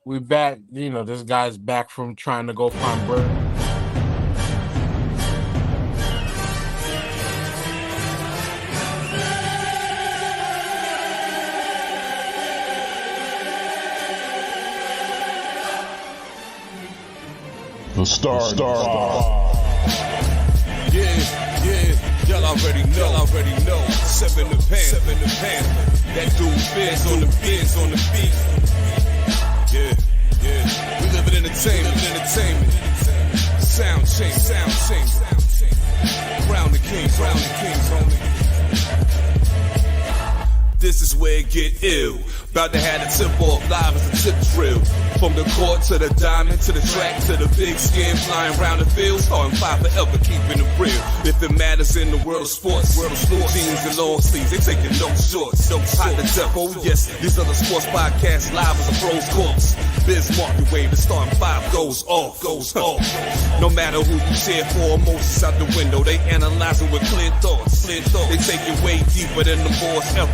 We back. This guy's back from trying to go find Bert. The Star. Yeah, y'all already know. Seven the pan. That dude Biz on the beat. Yeah. We live in entertainment. Sound change. Crown the kings only. This is where it get ill. About to have the tip off live as a tip drill. From the court to the diamond, to the track, to the big skin, flying around the field, starting five forever, keeping it real. If it matters in the world of sports, jeans and long sleeves, they taking no shorts. Hot to death, oh yes, these other sports podcasts live as a pros course. Biz market wave, the starting five goes off. No matter who you cheer for, emotions out the window, they analyzing with clear thoughts. They take it way deeper than the force ever.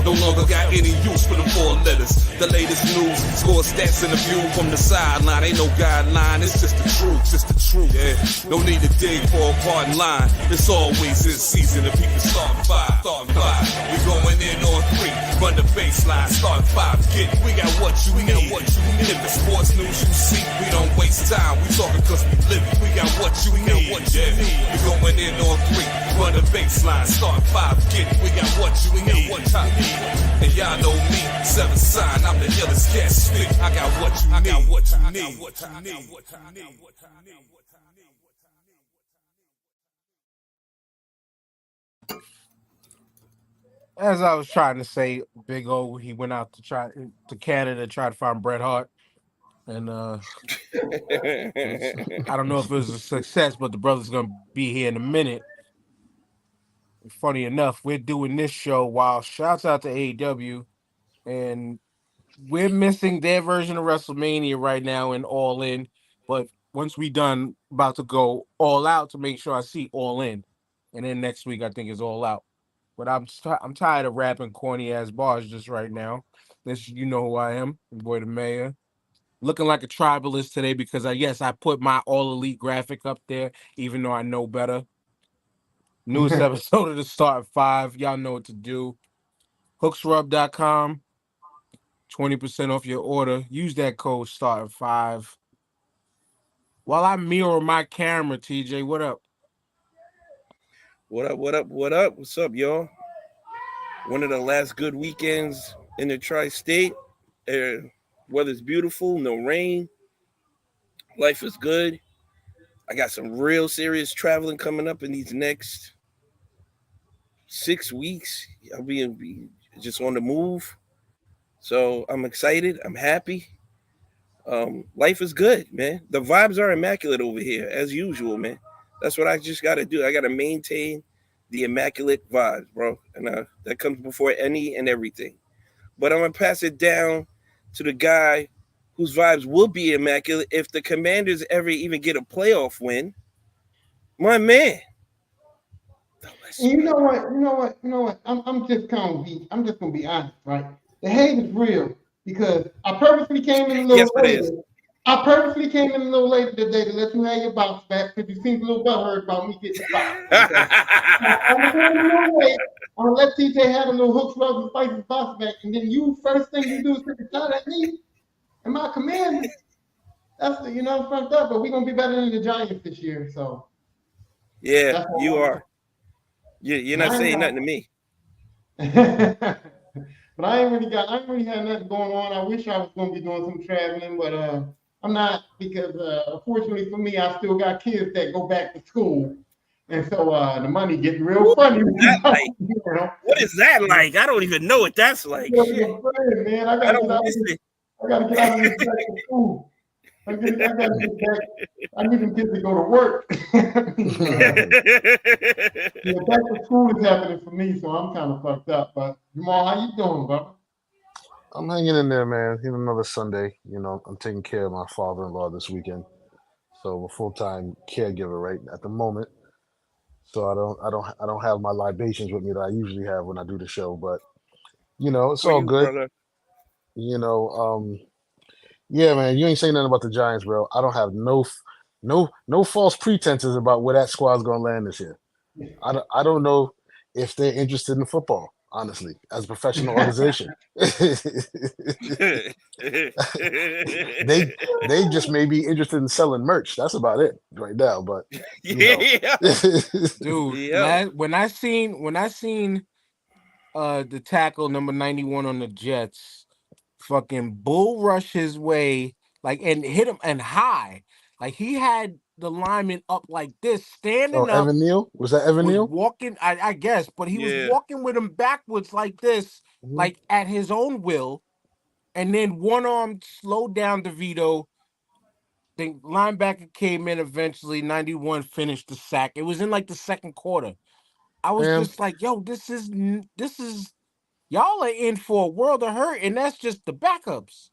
No longer got any use for the four letters. The latest news, score stats and the view from the sideline. Ain't no guideline, it's just the truth. Yeah, no need to dig for a pardon line. It's always in season, the people starting five. We going in on three, run the baseline, start five. We got what you need. If the sports news you see, we don't waste time. We talking cause we live it. We got what you need. We going in on three, run the baseline, start five. We got what you need. And y'all know me, seven sign, I'm the illest cat spit. I got what you need. As I was trying to say, Big O, he went out to Canada to try to find Bret Hart, and I don't know if it was a success, but the brother's gonna be here in a minute. Funny enough, we're doing this show while shouts out to AEW, and we're missing their version of WrestleMania right now in All In. But once we done, about to go All Out to make sure I see All In, and then next week I think is All Out. But I'm tired of rapping corny ass bars just right now. You know who I am, your boy the mayor. Looking like a tribalist today because I put my All Elite graphic up there, even though I know better. Newest episode of the Start 5. Y'all know what to do. Hooksrub.com. 20% off your order. Use that code START5. While I mirror my camera, TJ, what up? What up? What's up, y'all? One of the last good weekends in the tri-state. Weather's beautiful, no rain. Life is good. I got some real serious traveling coming up in these next 6 weeks. I'll be just on the move. So I'm excited. I'm happy. Life is good, man. The vibes are immaculate over here, as usual, man. That's what I just got to do. I got to maintain the immaculate vibes, bro. And that comes before any and everything. But I'm going to pass it down to the guy whose vibes will be immaculate if the Commanders ever even get a playoff win. My man. You know what? I'm just gonna be honest, right? The hate is real because I purposely came in a little later. I purposely came in a little later today to let you have your bounce back because you seemed a little butthurt about me getting box. Okay? I'm gonna let TJ have a little hooks, rubs, and spices bounce back, and then first thing you do is take a shot at me and my commander. That's fucked up, but we're gonna be better than the Giants this year. So yeah, you are. You're not saying nothing to me. But I ain't really had nothing going on. I wish I was gonna be doing some traveling, but I'm not because unfortunately for me, I still got kids that go back to school. And so the money getting real funny. What is that like? I don't even know what that's like. Man, I gotta get out of this school. I need them kids to go to work. Back to school is happening for me, so I'm kind of fucked up. But Jamal, how you doing, brother? I'm hanging in there, man. Even another Sunday. I'm taking care of my father-in-law this weekend, so I'm a full-time caregiver right at the moment. So I don't have my libations with me that I usually have when I do the show, but it's all good. Brother? Yeah, man, you ain't saying nothing about the Giants, bro. I don't have no false pretenses about where that squad's gonna land this year. I don't know if they're interested in football, honestly, as a professional organization. They just may be interested in selling merch. That's about it right now. But Yeah. Dude, Yeah. when I seen the tackle number 91 on the Jets fucking bull rush his way and hit him and high. Like he had the lineman up like this, standing up, Evan Neal? Was that Evan was Neal? walking, I guess, but he was Yeah. walking with him backwards like this, Mhm. like at his own will. And then one arm slowed down DeVito. The linebacker came in eventually. 91 finished the sack. It was in like the second quarter. I was Man, just like, yo, this is y'all are in for a world of hurt, and that's just the backups.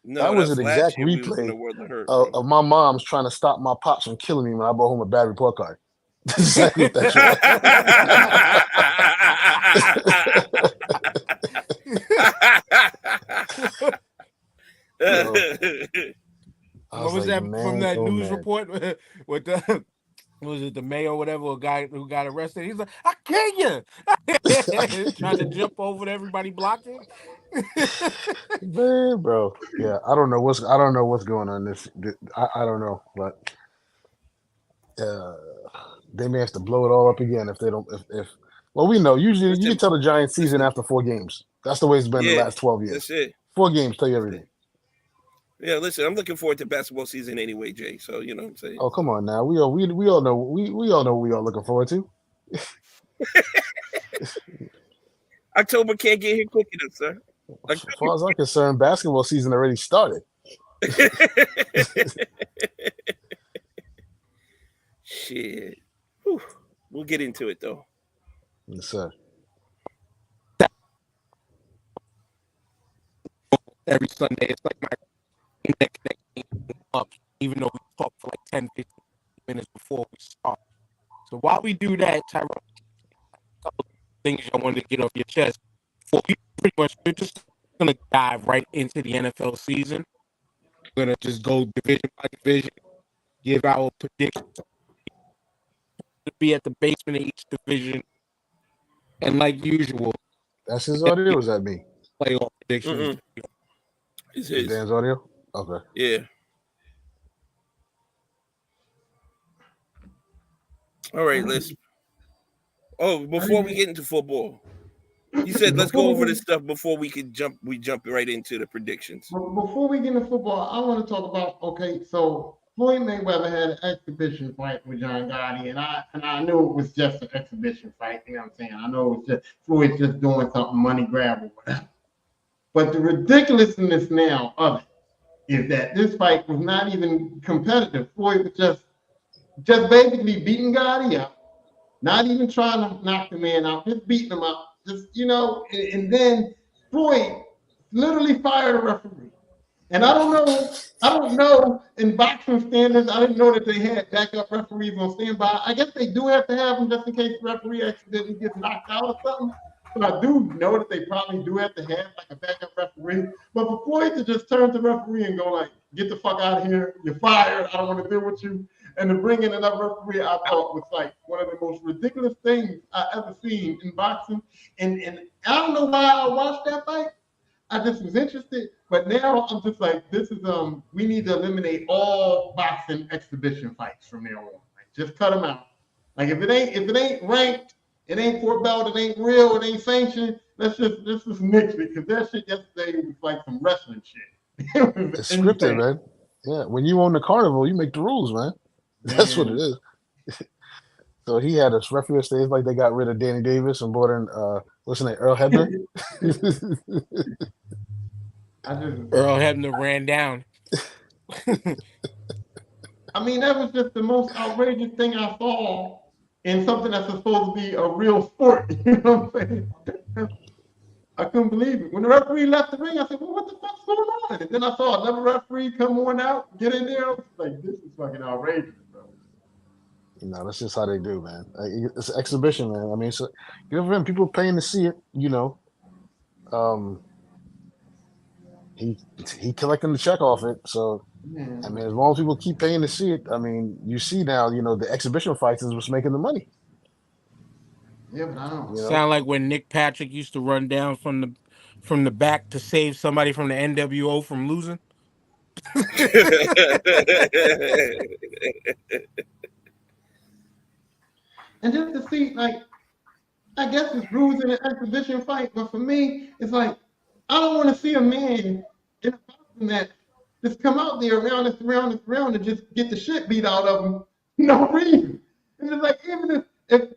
No, that was that's an last exact year we was in the replay world of hurt, bro. of my mom's trying to stop my pops from killing me when I brought home a bad report card. That's exactly what that shit I What was like, that from man, that oh, news man. report with the was it the mayor or whatever, a guy who got arrested? He's like, I kill you, trying to jump over to everybody blocking. Man, bro. Yeah, I don't know what's going on I don't know, but they may have to blow it all up again if they don't if well, we know usually you Listen, can tell the Giants season listen. after 4 games. That's the way it's been the Yeah, last 12 years. that's it. 4 games tell you everything. Yeah, listen, I'm looking forward to basketball season anyway, Jay. So you know what I'm saying. Oh, come on now. We all know we all know what we are looking forward to. October can't get here quick enough, sir. As far as I'm concerned, basketball season already started. Shit. Whew. We'll get into it though. Yes, sir. Every Sunday, it's like my connection up, even though we talk for like 10, 15 minutes before we start. So while we do that, Tyrone, a couple things I wanted to get off your chest. We're just gonna dive right into the NFL season. We're gonna just go division by division, give our predictions. To be at the basement of each division, and like usual, That's his audio, or was that me? Playoff predictions. It's his. Dan's audio? Okay. Yeah. All right, let's. Oh, before we get into football, you said let's go over this stuff before we could jump. We jump right into the predictions. Before we get into football, I want to talk about so Floyd Mayweather had an exhibition fight with John Gotti, and I knew it was just an exhibition fight. You know what I'm saying? I know it's just Floyd's just doing something money grab or whatever. But the ridiculousness now of it is that this fight was not even competitive. Floyd was just basically beating Gotti up, not even trying to knock the man out, just beating him up. And then Floyd literally fired a referee. And I don't know in boxing standards, I didn't know that they had backup referees on standby. I guess they do have to have them just in case the referee accidentally gets knocked out or something. So I do know that they probably do have to have like a backup referee. But for Floyd to just turn to the referee and go like, get the fuck out of here, you're fired, I don't want to deal with you. And to bring in another referee, I thought was like one of the most ridiculous things I ever seen in boxing. And I don't know why I watched that fight. I just was interested, but now I'm just like, this is we need to eliminate all boxing exhibition fights from now on. Like, just cut them out. Like if it ain't ranked, it ain't for a belt, it ain't real, it ain't sanctioned. Let's just nix it, because that shit yesterday was like some wrestling shit. It's scripted, man. Yeah, when you own the carnival, you make the rules, man. That's what it is. So he had a referee stage like they got rid of Danny Davis and brought in what's his name, Earl Hebner. Earl Hebner ran down. I mean, that was just the most outrageous thing I saw in something that's supposed to be a real sport. You know what I'm saying? I couldn't believe it. When the referee left the ring, I said, well, what the fuck's going on? And then I saw another referee come on out, get in there. I was like, this is fucking outrageous, bro. No, that's just how they do, man. It's an exhibition, man. I mean, so good for him. People paying to see it, you know. he collecting the check off it. So Man. I mean, as long as people keep paying to see it, I mean, you see now, the exhibition fights is what's making the money. Yeah, but I don't. Sound like when Nick Patrick used to run down from the back to save somebody from the NWO from losing. And just to see, like, I guess it's rules in an exhibition fight, but for me, it's like I don't want to see a man in a boxing match just come out there around and just get the shit beat out of him. No reason. And it's like even if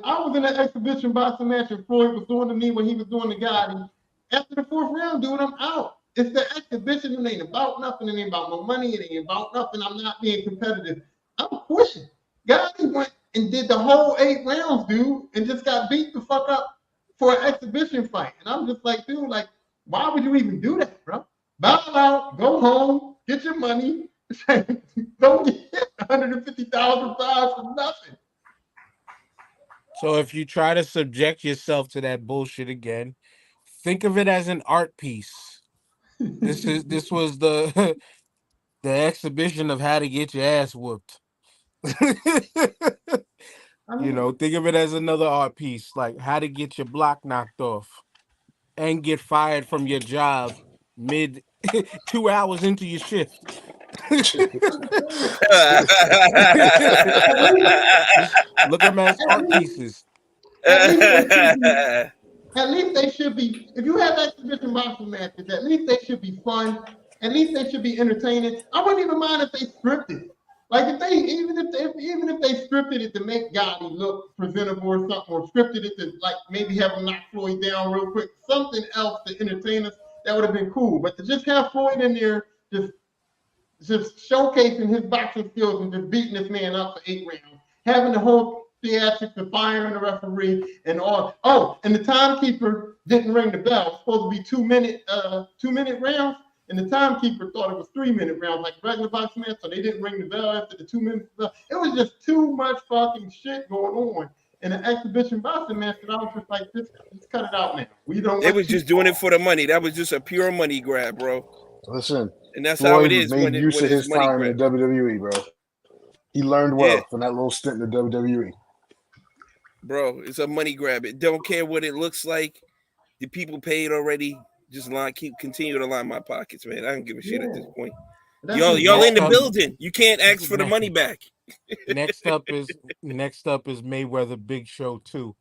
I was in an exhibition boxing match and Floyd was doing to me when he was doing to Gotti, after the 4th round, dude, I'm out. It's the exhibition. It ain't about nothing. It ain't about no money. It ain't about nothing. I'm not being competitive. I'm quitting. Gotti went and did the whole 8 rounds, dude, and just got beat the fuck up for an exhibition fight. And I'm just like, dude, like, why would you even do that, bro? Bow out, go home, get your money. Don't get 150,000 for nothing. So if you try to subject yourself to that bullshit again, think of it as an art piece. This was the exhibition of how to get your ass whooped. Think of it as another art piece, like how to get your block knocked off and get fired from your job mid 2 hours into your shift. Look at them as art pieces. At least they should be. If you have exhibition boxing matches, at least they should be fun. At least they should be entertaining. I wouldn't even mind if they scripted. Like even if they scripted it to make Gotti look presentable or something, or scripted it to like maybe have him knock Floyd down real quick, something else to entertain us, that would have been cool. But to just have Floyd in there just showcasing his boxing skills and just beating this man up for 8 rounds, having the whole theatrics of firing the referee and all. Oh, and the timekeeper didn't ring the bell. It's supposed to be 2-minute rounds. And the timekeeper thought it was 3-minute rounds, like regular boxing match, so they didn't ring the bell after the 2 minutes. It was just too much fucking shit going on in an exhibition boxing match that I was just like, just cut it out now. They was just doing it for the money. That was just a pure money grab, bro. Listen, and that's Floyd how it is. Made use of his time in the WWE, bro. He learned well from that little stint in the WWE. Bro, it's a money grab. It don't care what it looks like. The people paid already. Just continue to line my pockets, man. I don't give a shit at this point. Y'all in the building. You can't ask for the money back. Next up is Mayweather Big Show 2.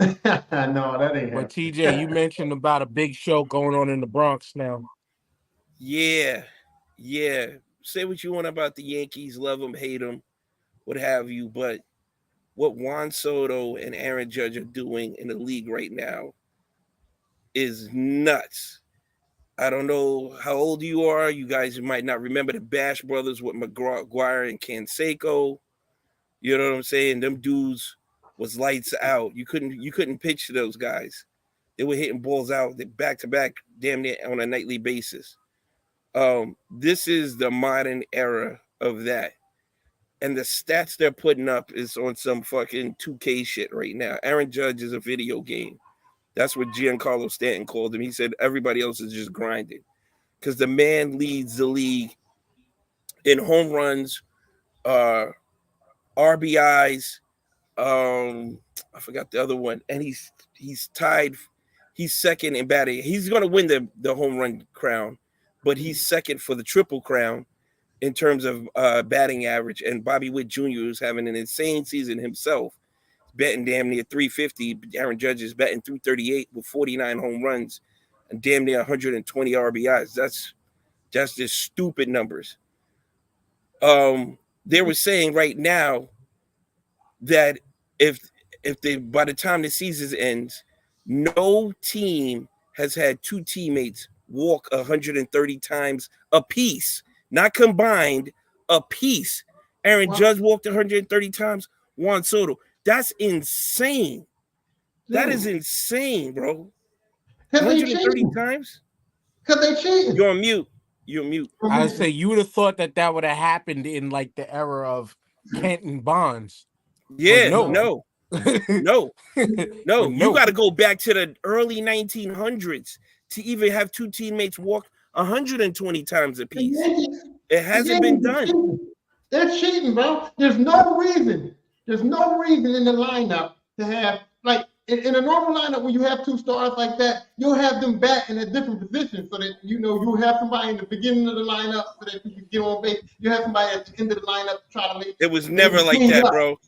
No, that ain't. But TJ, you mentioned about a big show going on in the Bronx now. Yeah. Say what you want about the Yankees, love them, hate them, what have you, but what Juan Soto and Aaron Judge are doing in the league right now is nuts. I don't know how old you are. You guys might not remember the Bash Brothers with McGuire and Canseco. You know what I'm saying? Them dudes was lights out. You couldn't pitch to those guys. They were hitting balls out back to back, damn near on a nightly basis. This is the modern era of that. And the stats they're putting up is on some fucking 2K shit right now. Aaron Judge is a video game. That's what Giancarlo Stanton called him. He said everybody else is just grinding because the man leads the league in home runs, RBIs. I forgot the other one, and he's tied. He's second in batting. He's going to win the home run crown, but he's second for the triple crown in terms of batting average. And Bobby Witt Jr. is having an insane season himself. Betting damn near 350. Aaron Judge is betting 338 with 49 home runs and damn near 120 RBIs. That's just stupid numbers. They were saying right now that if by the time the season ends, no team has had 2 teammates walk 130 times apiece, not combined, apiece. Aaron Judge walked 130 times. Juan Soto. That's insane. That is insane, bro. 130 times? Because they cheated. You're on mute. I would say you would have thought that would have happened in like the era of Kenton Bonds. Yeah, no. You got to go back to the early 1900s. to even have two teammates walk 120 times apiece. Yankees, It hasn't been done. They're cheating, bro. There's no reason. There's no reason in the lineup to have, like, in a normal lineup when you have two stars like that, you'll have them bat in a different position so that, you'll have somebody in the beginning of the lineup so that you can get on base. You have somebody at the end of the lineup to try to make it. Was never like that, bro.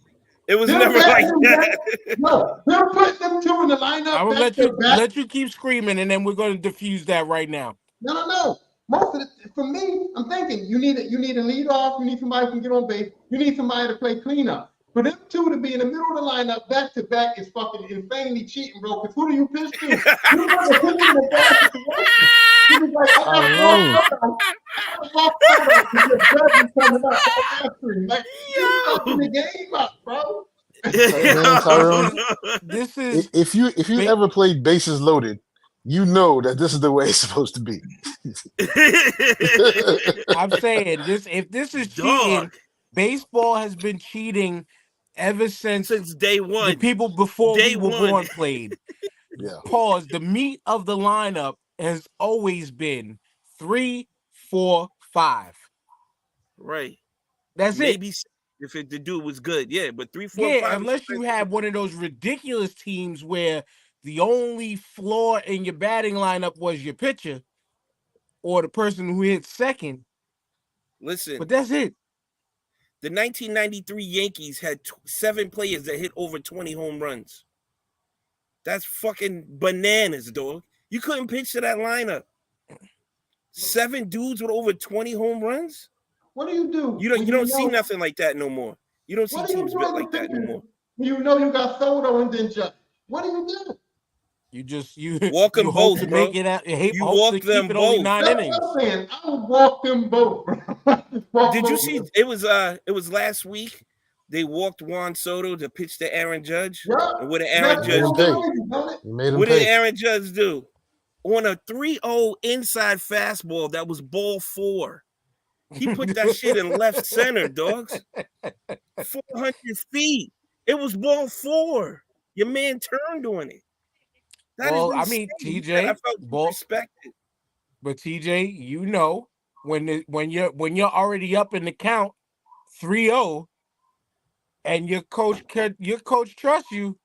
It was never like that. No, they're putting them two in the lineup. I will let you keep screaming, and then we're going to diffuse that right now. No. Most of for me, I'm thinking you need a lead off. You need somebody who can get on base. You need somebody to play cleanup. For them two to be in the middle of the lineup back to back is fucking insanely cheating, bro. Because who do you pitch to? You're going to put in a bad situation. You're like, the game up, bro. This is if you ever played bases loaded, you know that this is the way it's supposed to be. I'm saying this. If this is cheating, baseball has been cheating ever since day one. The people before we were born played. Yeah. Pause. The meat of the lineup has always been 3, 4, 5. Right. That's Maybe it. If the dude was good, yeah, but 3, 4, 5. Unless you have one of those ridiculous teams where the only flaw in your batting lineup was your pitcher or the person who hit second. Listen, but that's it. The 1993 Yankees had 7 players that hit over 20 home runs. That's fucking bananas, dog. You couldn't pitch to that lineup. 7 dudes with over 20 home runs? What do you do? You don't see nothing like that no more. You don't see teams built like that no more. You know you got Soto and then just what do you do? You walk them both, bro. Make it out. You walk them both. Only 9 innings. I would walk them both. Did you see? It was last week. They walked Juan Soto to pitch to Aaron Judge. Yeah. And what did Aaron Judge do? What did Aaron Judge do? On a 3-0 inside fastball that was ball 4. He put that shit in left center, dogs. 400 feet. It was ball 4. Your man turned on it. Well, I mean, TJ, I felt respected. But TJ, you know, when you're already up in the count 3-0, and your coach trusts you,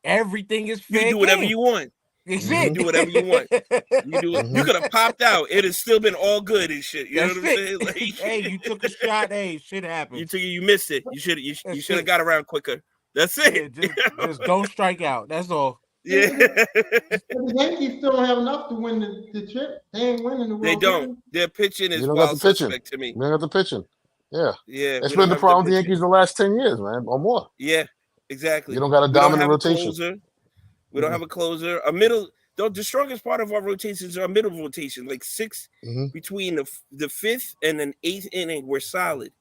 everything is fair. You do whatever you want. You do whatever you want. You do it. You could have popped out. It has still been all good and shit. You know what I'm saying? Like, hey, you took a shot. Hey, shit happened. You missed it. You should have got around quicker. That's it. Yeah, just don't strike out. That's all. Yeah. The Yankees still don't have enough to win the chip. They ain't winning the World They don't. Series. Their pitching is wild suspect to me. They don't got the pitching. Yeah. Yeah. It's been the problem with the Yankees the last 10 years, man, or more. Yeah, exactly. You don't got a dominant rotation. We don't have a closer. A middle. The strongest part of our rotations are a middle rotation, like 6 between the 5th and an 8th inning. We're solid,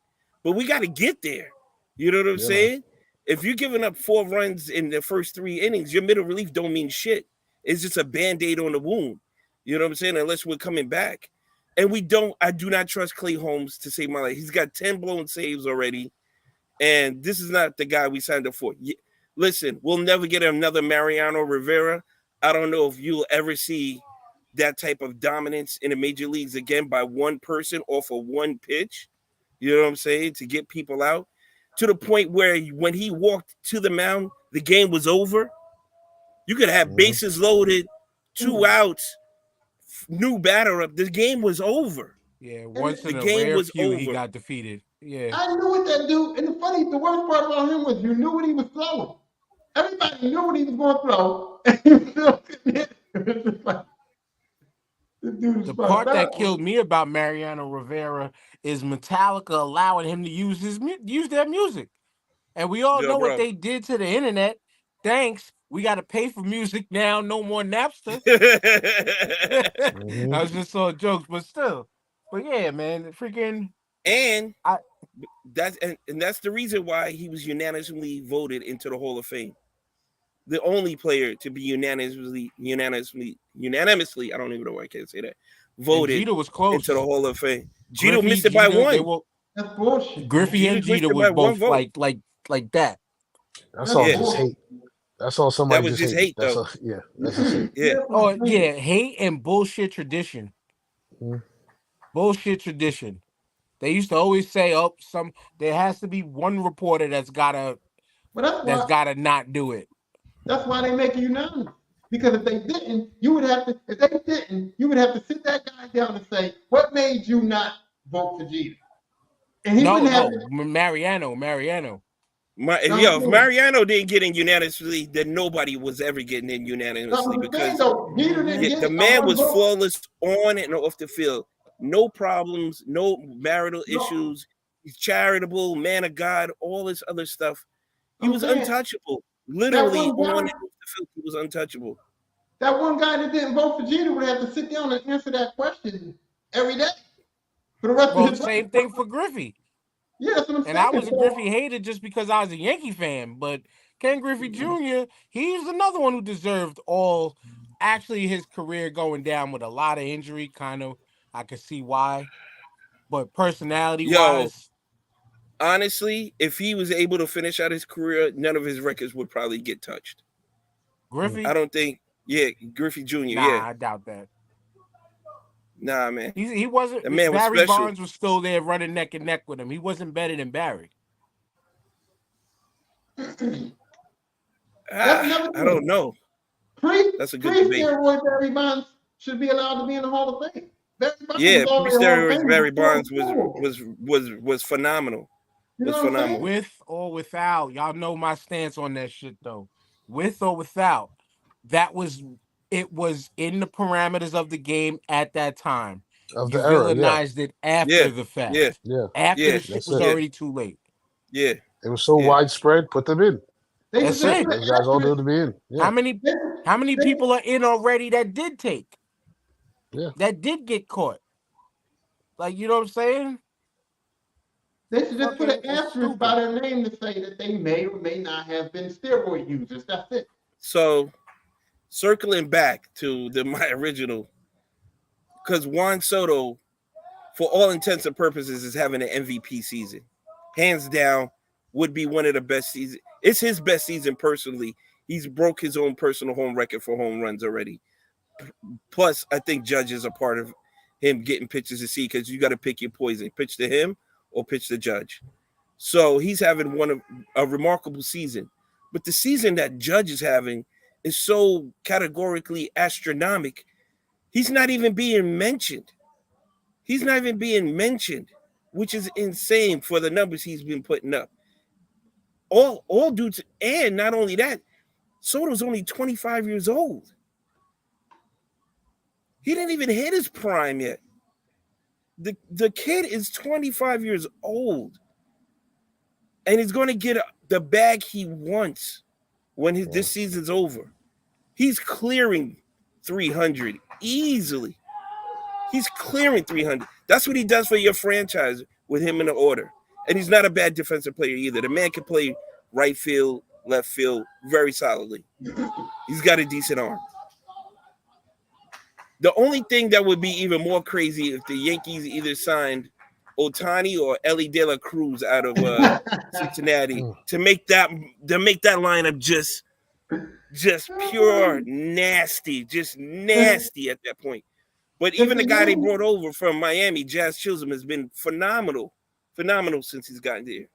but we got to get there. You know what I'm saying? If you're giving up 4 runs in the first 3 innings, your middle relief don't mean shit. It's just a Band-Aid on the wound. You know what I'm saying? Unless we're coming back. And I do not trust Clay Holmes to save my life. He's got 10 blown saves already. And this is not the guy we signed up for. Listen, we'll never get another Mariano Rivera. I don't know if you'll ever see that type of dominance in the major leagues again by one person off of one pitch. You know what I'm saying? To get people out. To the point where when he walked to the mound, the game was over. You could have bases loaded, 2 outs, new batter up. The game was over. Yeah, once in a rare few, he got defeated. Yeah, I knew what that dude. And the worst part about him was you knew what he was throwing. Everybody knew what he was going to throw, and he still couldn't hit it. The part that killed me about Mariano Rivera is Metallica allowing him to use their music, and we all know what they did to the internet. Thanks, we got to pay for music now. No more Napster. I was just saw jokes, but still. But yeah, man, freaking. And that's the reason why he was unanimously voted into the Hall of Fame. The only player to be unanimously, I don't even know why I can't say that, voted Jeter was close into the Hall of Fame. Jeter missed it by 1. That's bullshit. Griffey and Jeter was both like that. That's all just hate. That's all somebody That was just hating. hate, That's though. all, yeah, that's just hate. Yeah. Oh yeah, hate and bullshit tradition. Mhm. Bullshit tradition. They used to always say, "Oh, there has to be one reporter that's But gotta not do it." that's why they make it unanimous. Because if they didn't, you would have to. If they didn't, you would have to sit that guy down and say, "What made you not vote for Jeter?" And he wouldn't have. Mariano. If Mariano didn't get in unanimously, then nobody was ever getting in unanimously because the man was flawless on and off the field. No problems, no marital issues. He's charitable, man of God, all this other stuff. He was untouchable. Literally on and off the field, he was untouchable. That one guy that didn't vote for Jeter would have to sit down and answer that question every day for the rest of his life. Same thing for Griffey. Yeah, that's what I'm saying. And I was a Griffey hater just because I was a Yankee fan. But Ken Griffey Jr., he's another one who deserved all. Actually, his career going down with a lot of injury, kind of. I could see why. But personality-wise, honestly, if he was able to finish out his career, none of his records would probably get touched. Griffey? I don't think. Yeah, Griffey Jr. Nah, I doubt that. Nah, man. He wasn't. The man was Barry special. Bonds was still there running neck and neck with him. He wasn't better than Barry. I don't know. That's a good debate. Pre-steroid Barry Bonds should be allowed to be in the Hall of Fame. Pre-steroids Barry Bonds was phenomenal. Was phenomenal. With or without, y'all know my stance on that shit though. With or without, it was in the parameters of the game at that time. Of you the era, villainized it after the fact. Yeah. After the shit was already too late. Yeah. It was so widespread, put them in. That's it. Those guys all need to be in. Yeah. How many people are in already that did take? Yeah. That did get caught. Like, you know what I'm saying? They should just put an asterisk by their name to say that they may or may not have been steroid users. That's it. So, circling back to my original, because Juan Soto, for all intents and purposes, is having an MVP season. Hands down, would be one of the best seasons. It's his best season personally. He's broke his own personal home record for home runs already. Plus, I think Judge is a part of him getting pitches to see because you got to pick your poison. Pitch to him or pitch to Judge. So he's having a remarkable season. But the season that Judge is having is so categorically astronomical. He's not even being mentioned. Which is insane for the numbers he's been putting up. All due to, and not only that, Soto's only 25 years old. He didn't even hit his prime yet. The kid is 25 years old. And he's going to get the bag he wants when this season's over. He's clearing 300 easily. He's clearing 300. That's what he does for your franchise with him in the order. And he's not a bad defensive player either. The man can play right field, left field very solidly. He's got a decent arm. The only thing that would be even more crazy if the Yankees either signed Ohtani or Ellie De La Cruz out of Cincinnati to make that lineup just pure nasty, just nasty at that point. But even the guy they brought over from Miami, Jazz Chisholm, has been phenomenal since he's gotten there.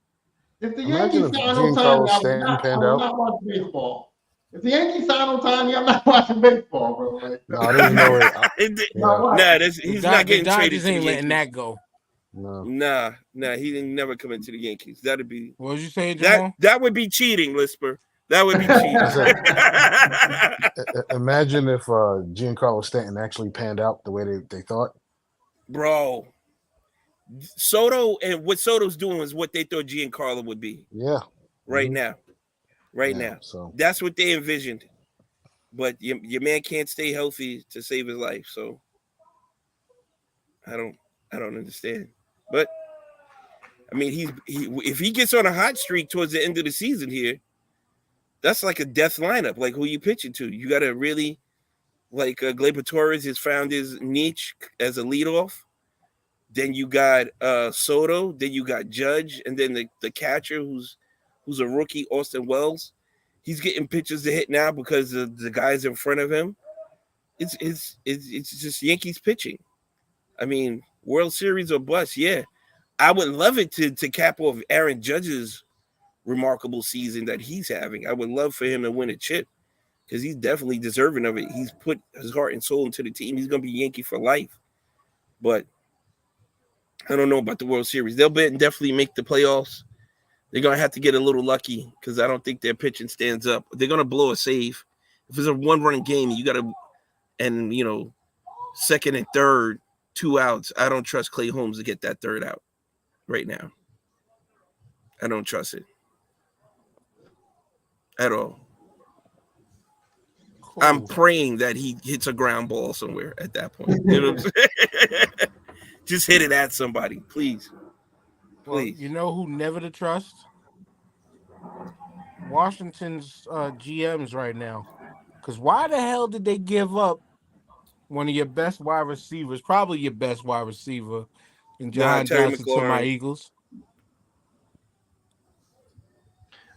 If the Yankees sign Ohtani, I'm not watching baseball. If the Yankees sign Ohtani, I'm not watching baseball, bro. Like, no, I don't know it. He's not getting traded. Ain't letting that go. No. Nah, he didn't never come into the Yankees. That'd be. What was you saying, Jamal? That would be cheating, Lisper. That would be cheating. Imagine if Giancarlo Stanton actually panned out the way they thought. Bro, Soto and what Soto's doing is what they thought Giancarlo would be. Yeah. Right now. So that's what they envisioned. But your man can't stay healthy to save his life. So I don't understand. But I mean, if he gets on a hot streak towards the end of the season here, that's like a death lineup. Like, who you pitching to? You got to really, like, Gleyber Torres has found his niche as a leadoff. Then you got Soto. Then you got Judge, and then the catcher who's a rookie, Austin Wells. he's getting pitches to hit now because of the guys in front of him. It's just Yankees pitching. I mean, World Series or bust, yeah. I would love it to cap off Aaron Judge's remarkable season that he's having. I would love for him to win a chip because he's definitely deserving of it. He's put his heart and soul into the team. He's going to be Yankee for life. But I don't know about the World Series. They'll definitely make the playoffs. They're going to have to get a little lucky because I don't think their pitching stands up. They're going to blow a save. If it's a one-run game, you got to – and, you know, second and third, 2 outs. I don't trust Clay Holmes to get that third out right now. I don't trust it at all. Cool. I'm praying that he hits a ground ball somewhere at that point. You know what I'm saying? Just hit it at somebody, please. Well, Please. you know who never to trust? Washington's GMs right now. Because why the hell did they give up one of your best wide receivers, probably your best wide receiver, in John Terry Johnson to my McLaurin. Eagles?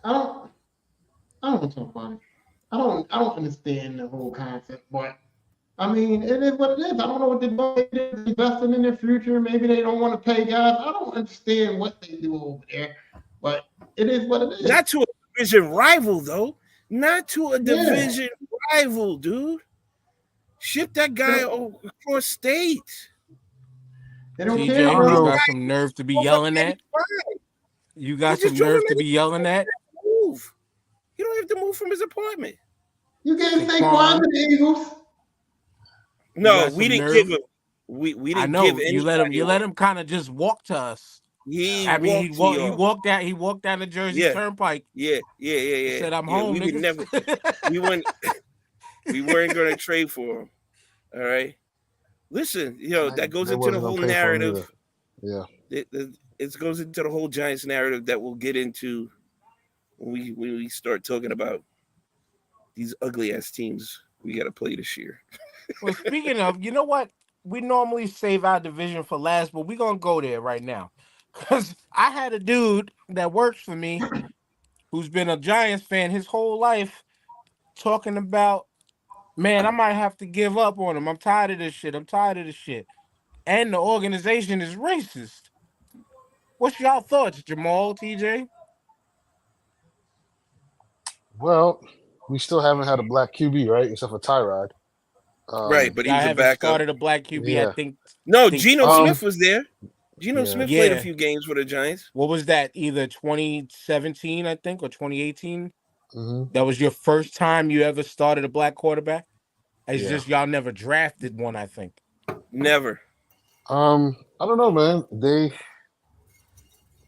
I don't want to talk about it. I don't understand the whole concept, but I mean, it is what it is. I don't know what they're doing. They're investing in their future. Maybe they don't want to pay guys. I don't understand what they do over there, but it is what it is. Not to a division rival, though. Not to a division rival, dude. Ship that guy across state. They don't TJ, care. you Bro. got some nerve to be yelling at? You got He some just nerve drove to be yelling at? Move. He don't have to move from his apartment. You gave Saquon. Saquon to the Eagles. No, got we some didn't nerve? give him. We I didn't know give you let him. anybody You let him kind of just walk to us. He I mean, he walked walked down the Jersey Yeah. Turnpike. Yeah. He said, "I'm Yeah, home." We would niggas." never. We weren't going to trade for him. All right. Listen, that goes They into the wasn't whole gonna pay for him narrative. either. Yeah. It goes into the whole Giants narrative that we'll get into when we start talking about these ugly ass teams we got to play this year. Well, speaking of, you know what? We normally save our division for last, but we're going to go there right now. Because I had a dude that works for me who's been a Giants fan his whole life talking about, man, I might have to give up on him. I'm tired of this shit. And the organization is racist. What's y'all thoughts, Jamal, TJ? Well, we still haven't had a black QB, right? Except for Tyrod. Right, but he I was a haven't backup. started a black QB. Yeah. I think. No, Geno Um, Smith was there. Geno yeah. Smith played a Yeah. few games for the Giants. What was that? Either 2017, I think, or 2018. hmm That was your first time you ever started a black quarterback? It's Yeah. just y'all never drafted one, I think. Never. I don't know, man.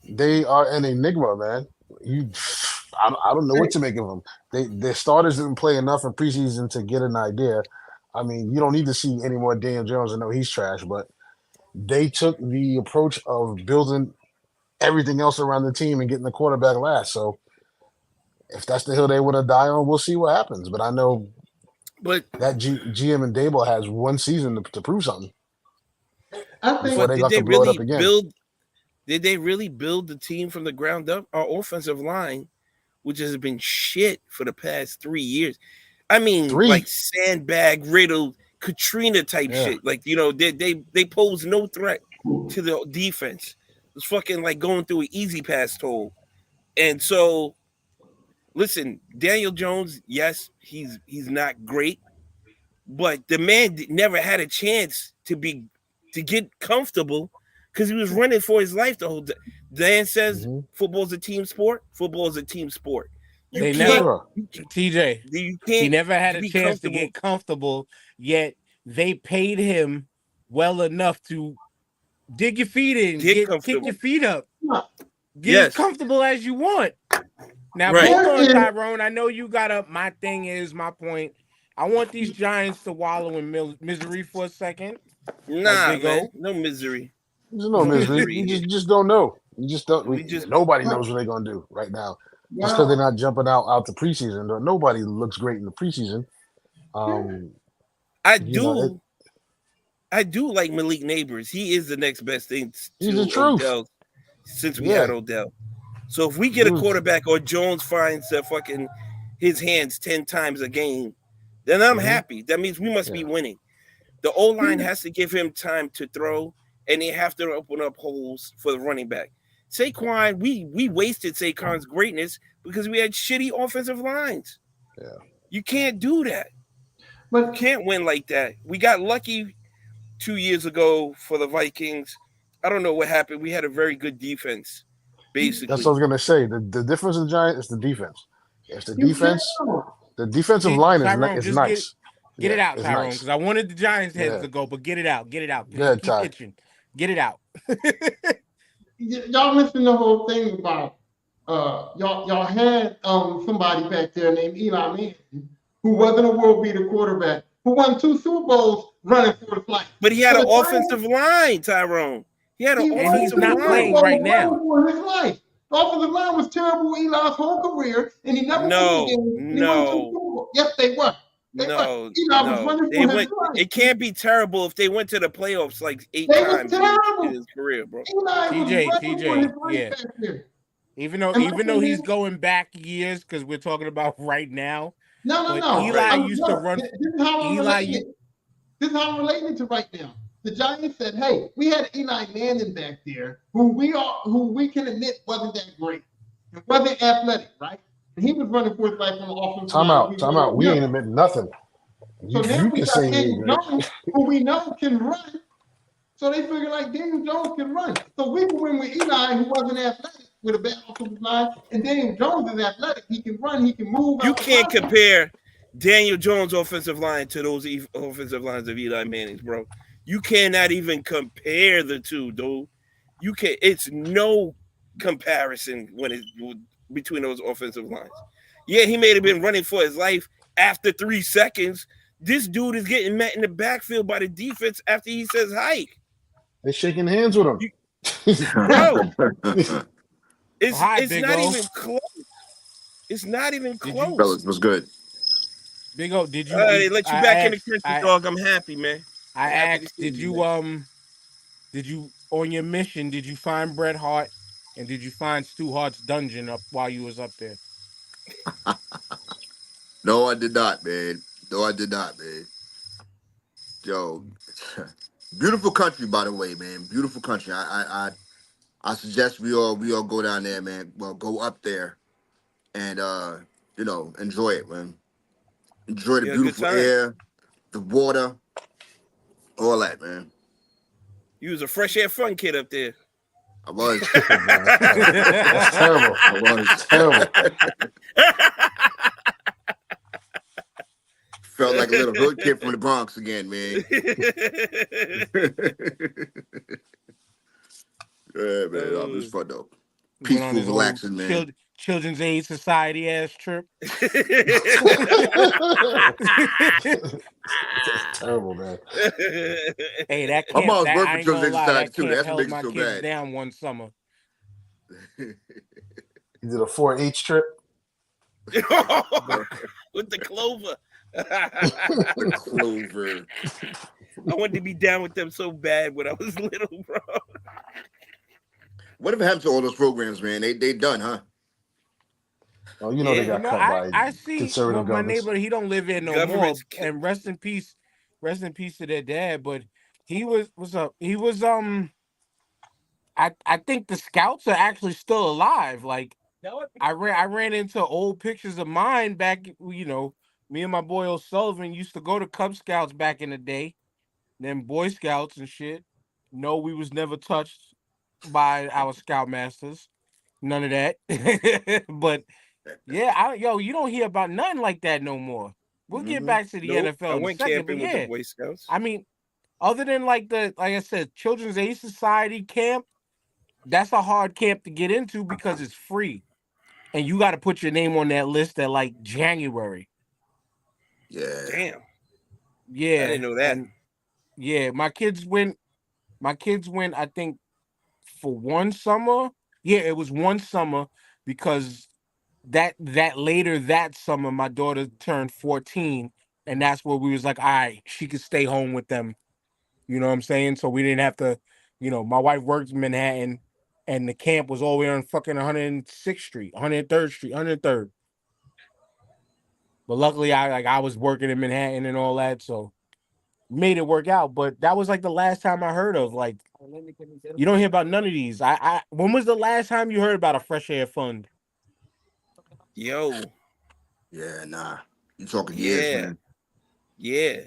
They are an enigma, man. I don't know what to make of them. Their starters didn't play enough in preseason to get an idea. I mean, you don't need to see any more Daniel Jones and know he's trash, but they took the approach of building everything else around the team and getting the quarterback last. So if that's the hill they want to die on, we'll see what happens. But I know But that GM and Dable has one season to prove something. I think Before they did got they to blow it really up again. build? Did they really build the team from the ground up? Our offensive line, which has been shit for the past 3 years. I mean, like sandbag riddled Katrina type shit. Like, they pose no threat to the defense. It's fucking like going through an easy pass toll. And so, listen, Daniel Jones, yes, he's not great, but the man never had a chance to get comfortable because he was running for his life the whole day. Dan says football's a team sport. Football is a team sport. He never had a chance to get comfortable, yet they paid him well enough to dig your feet in, kick your feet up, get as comfortable as you want. Now, hold on, Tyrone. I know you got up. My point. I want these Giants to wallow in misery for a second. Nah, man, no misery. There's no misery. You just don't know. You just don't. Nobody knows what they're gonna do right now. Just because they're not jumping out the preseason. Nobody looks great in the preseason. I do like Malik Neighbors. He is the next best thing to Odell since we had Odell. So if we get a quarterback or Jones finds his his hands 10 times a game, then I'm happy. That means we must be winning. The O-line has to give him time to throw, and they have to open up holes for the running back. Saquon, we wasted Saquon's greatness because we had shitty offensive lines. Yeah. You can't do that. But you can't win like that. We got lucky 2 years ago for the Vikings. I don't know what happened. We had a very good defense, basically. That's what I was gonna say. The difference in the Giants is the defense. If the defense, the defensive line is nice. Get it out, Tyrone, because I wanted the Giants heads to go, but get it out. Get it out. Yeah, keep itching. Get it out. Y'all missing the whole thing about y'all had somebody back there named Eli Manning, who wasn't a world beater quarterback, who won 2 Super Bowls running for the flag. But he had an offensive line, Tyrone. He had an offensive line. He's not playing right now. For his life. The offensive line was terrible Eli's whole career, and he never No. Yes, they were. No. It can't be terrible if they went to the playoffs like 8 times in his career, bro. TJ, yeah. Even though he's going back years, because we're talking about right now. No. Eli used to run. This is how I'm relating to right now. The Giants said, "Hey, we had Eli Manning back there, who we can admit wasn't that great. It wasn't athletic, right? And he was running for his life on the offensive line. Time out. We ain't admitting nothing. So now we got Daniel Jones, who we know can run. So they figured like Daniel Jones can run. So we can win with Eli, who wasn't athletic, with a bad offensive line, and Daniel Jones is athletic. He can run. He can move. You can't compare Daniel Jones' offensive line to those offensive lines of Eli Manning's, bro. You cannot even compare the two, dude. You can't. It's no comparison between those offensive lines. Yeah, he may have been running for his life after 3 seconds. This dude is getting met in the backfield by the defense after he says hike. They're shaking hands with him. Bro, it's not even close. It's not even close. Fellas, was good. Big O, did you? They let you back in the trenches, dog. I'm happy, man. I asked, did you on your mission, did you find Bret Hart and did you find Stu Hart's dungeon up while you was up there? No, I did not, man. Yo, beautiful country, by the way, man. Beautiful country. I suggest we all go down there, man. Well, go up there and enjoy it, man. Enjoy the beautiful air, the water. All that, man. You was a fresh air fun kid up there. I was. That's terrible. I was terrible. Felt like a little hood kid from the Bronx again, man. Yeah, man. That was fun though. Peaceful, relaxing, man. Children's Aid Society ass trip. Terrible, man. Hey, that camp, my mom's that, working I ain't for gonna Children's lie, Society that too. camp That's what held makes my it so kids bad. down one summer. You did a 4-H trip? With the clover. The clover. I wanted to be down with them so bad when I was little, bro. Whatever happened to all those programs, man? They done, huh? Oh, they got cut by I see conservative my governments. neighbor, he don't live here no more. And rest in peace to their dad. But he was I think the Scouts are actually still alive. Like I ran into old pictures of mine back, me and my boy O'Sullivan used to go to Cub Scouts back in the day, then Boy Scouts and shit. No, we was never touched by our Scoutmasters. None of that. But yeah, you don't hear about nothing like that no more. We'll get back to the NFL. I went camping with the Boy Scouts. I mean, other than like I said, Children's Aid Society camp, that's a hard camp to get into because it's free. And you got to put your name on that list at like January. Yeah. Damn. Yeah. I didn't know that. Yeah, my kids went, I think, for one summer. Yeah, it was one summer because that summer my daughter turned 14, and that's where we was like, all right, she could stay home with them. You know what I'm saying? So we didn't have to, my wife works in Manhattan, and the camp was all the way on fucking 106th Street, 103rd Street, 103rd. But luckily, I was working in Manhattan and all that, so made it work out. But that was like the last time I heard of like. You don't hear about none of these. When was the last time you heard about a fresh air fund? Yo. Yeah, nah. You talking years, man. Yeah.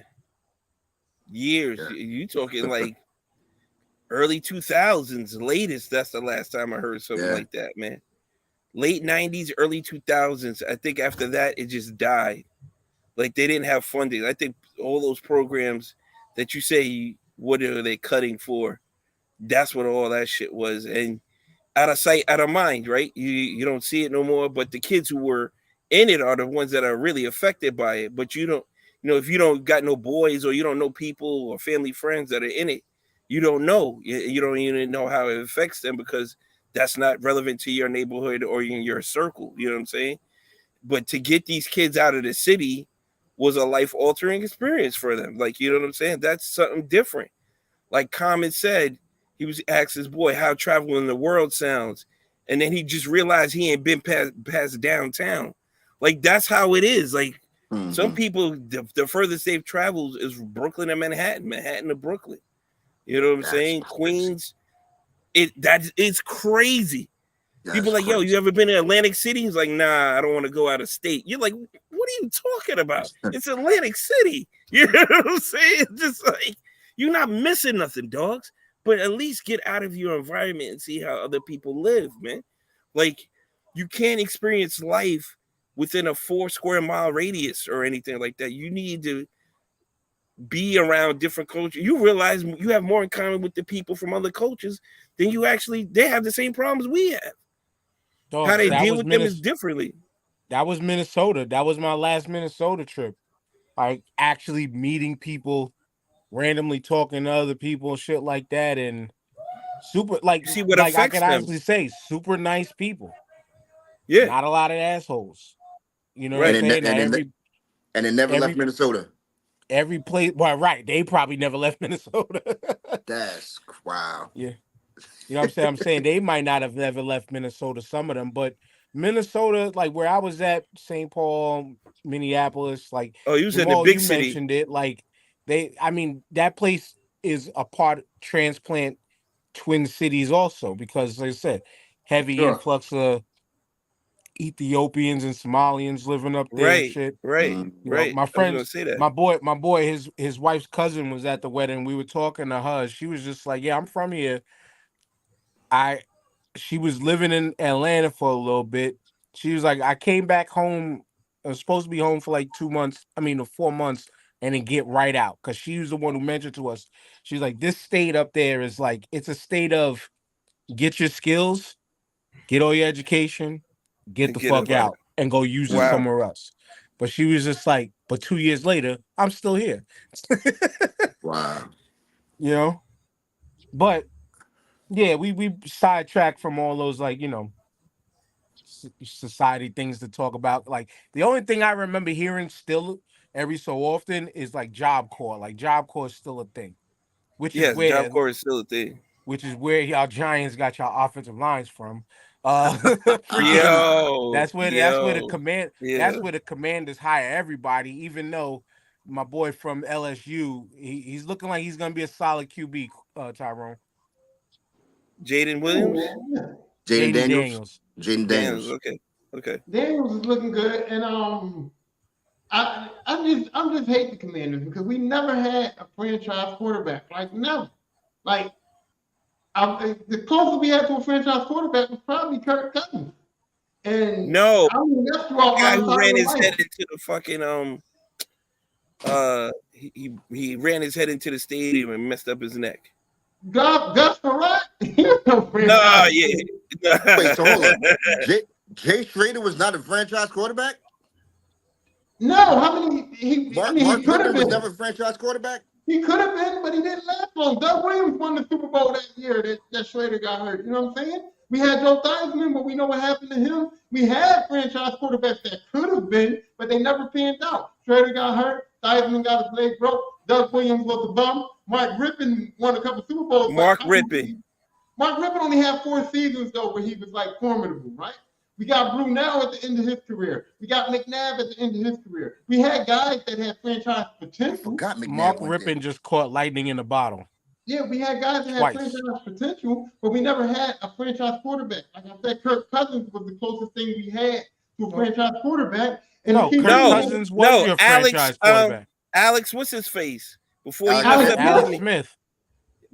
Years. Yeah. You talking like early 2000s, latest. That's the last time I heard something like that, man. Late 90s, early 2000s. I think after that, it just died. Like they didn't have funding. I think all those programs that you say, what are they cutting for? That's what all that shit was. And out of sight, out of mind, right? You don't see it no more. But the kids who were in it are the ones that are really affected by it. But you don't, if you don't got no boys or you don't know people or family friends that are in it, you don't know. You don't even know how it affects them because that's not relevant to your neighborhood or in your circle. You know what I'm saying? But to get these kids out of the city was a life-altering experience for them. Like, you know what I'm saying? That's something different. Like Common said, he was asked his boy how traveling the world sounds. And then he just realized he ain't been past downtown. Like, that's how it is. Like, some people, the furthest they've traveled is Brooklyn and Manhattan to Brooklyn. You know what I'm saying? Queens. It's crazy. People are like, yo, you ever been to Atlantic City? He's like, nah, I don't want to go out of state. You're like, what are you talking about? It's Atlantic City. You know what I'm saying? Just like, you're not missing nothing, dogs. But at least get out of your environment and see how other people live, man. Like, you can't experience life within a 4 square mile radius or anything like that. You need to be around different cultures. You realize you have more in common with the people from other cultures than they have the same problems we have. How they deal with them is differently. That was Minnesota. That was my last Minnesota trip. Like actually meeting people, randomly talking to other people and shit like that, and super like see what like I affects can them. honestly say super nice people. Yeah, not a lot of assholes. You know Right. what I'm saying? And it never left Minnesota. Every place, well, right? They probably never left Minnesota. That's wow. Yeah. You know what I'm saying? I'm saying they might not have never left Minnesota, some of them, but Minnesota, like where I was at, St. Paul, Minneapolis, like you was in the big city. You mentioned it, like that place is a part transplant Twin Cities also, because like I said, heavy influx of Ethiopians and Somalians living up there and shit. Right. My friends, my boy, his wife's cousin was at the wedding. We were talking to her. She was just like, yeah, I'm from here. She was living in Atlanta for a little bit. She was like, I came back home. I was supposed to be home for like 4 months, and then get right out. Because she was the one who mentioned to us. She's like, this state up there is like, it's a state of get your skills, get all your education, get the fuck out, and go use it somewhere else. But she was just like, but 2 years later, I'm still here. Wow. You know? But yeah, we sidetracked from all those, like, you know, society things to talk about. Like, the only thing I remember hearing still every so often is like Job Corps. Like, Job Corps is still a thing. Job Corps is still a thing. Which is where y'all Giants got y'all offensive lines from. That's where the command. That's where the commanders hire everybody. Even though my boy from LSU, he's looking like he's gonna be a solid QB. Tyrone. Jaden Williams. Jaden Daniels. Okay. Daniels is looking good, and I just hate the Commanders because we never had a franchise quarterback. Like never. Like the closest we had to a franchise quarterback was probably Kirk Cousins. And no, that's throughout the guy who ran his life. head into the fucking he ran his head into the stadium and messed up his neck. Gus Frerotte? Yeah. Wait, so hold on. Jay Schrader was not a franchise quarterback? No, how many? Mark Rippon was never a franchise quarterback? He could have been, but he didn't last long. Doug Williams won the Super Bowl that year that Schrader got hurt. You know what I'm saying? We had Joe Theismann, but we know what happened to him. We had franchise quarterbacks that could have been, but they never panned out. Schrader got hurt. Theismann got his leg broke. Doug Williams was a bum. Mark Rippon won a couple Super Bowls. Mark Rippon only had 4 seasons, though, where he was, like, formidable, right? We got Brunel at the end of his career. We got McNabb at the end of his career. We had guys that had franchise I potential. forgot McNabb Mark went there. Rippon just caught lightning in a bottle. Yeah, we had guys that had Twice. franchise potential, but we never had a franchise quarterback. Like I said, Kirk Cousins was the closest thing we had to a franchise quarterback. And No, he Kirk Cousins was your franchise quarterback. Alex, what's his face? Before he Alex messed up Alex his knee. Smith.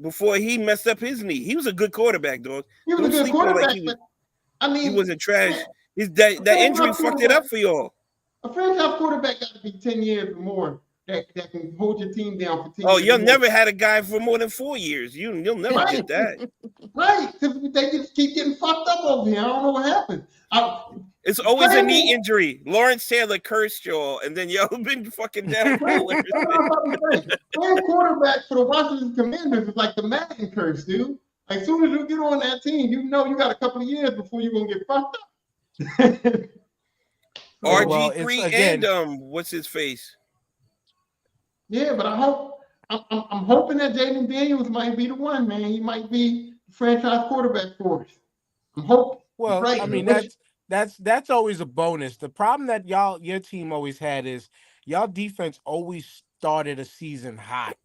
Before he messed up his knee, he was a good quarterback, dog. He was Don't a good sleep on quarterback, he was- but I mean, He wasn't trash. That injury fucked it up for y'all. a franchise quarterback got to be 10 years or more that can hold your team down for 10 Oh, years. you'll or more. never had a guy for more than 4 years. You'll never Right. get that. Right, because they just keep getting fucked up over here. I don't know what happened. It's always a knee injury. Lawrence Taylor cursed y'all, and then y'all been fucking down. Playing quarterback for the Washington Commanders is like the Madden curse, dude. Like, as soon as you get on that team, you know you got a couple of years before you're gonna get fucked up. Well, RG3 it's, again- and what's his face? Yeah, but I'm hoping that Jaden Daniels might be the one, man. He might be the franchise quarterback for us. I'm hoping. Well, Right. I mean that's always a bonus. The problem that your team always had is y'all defense always started a season hot.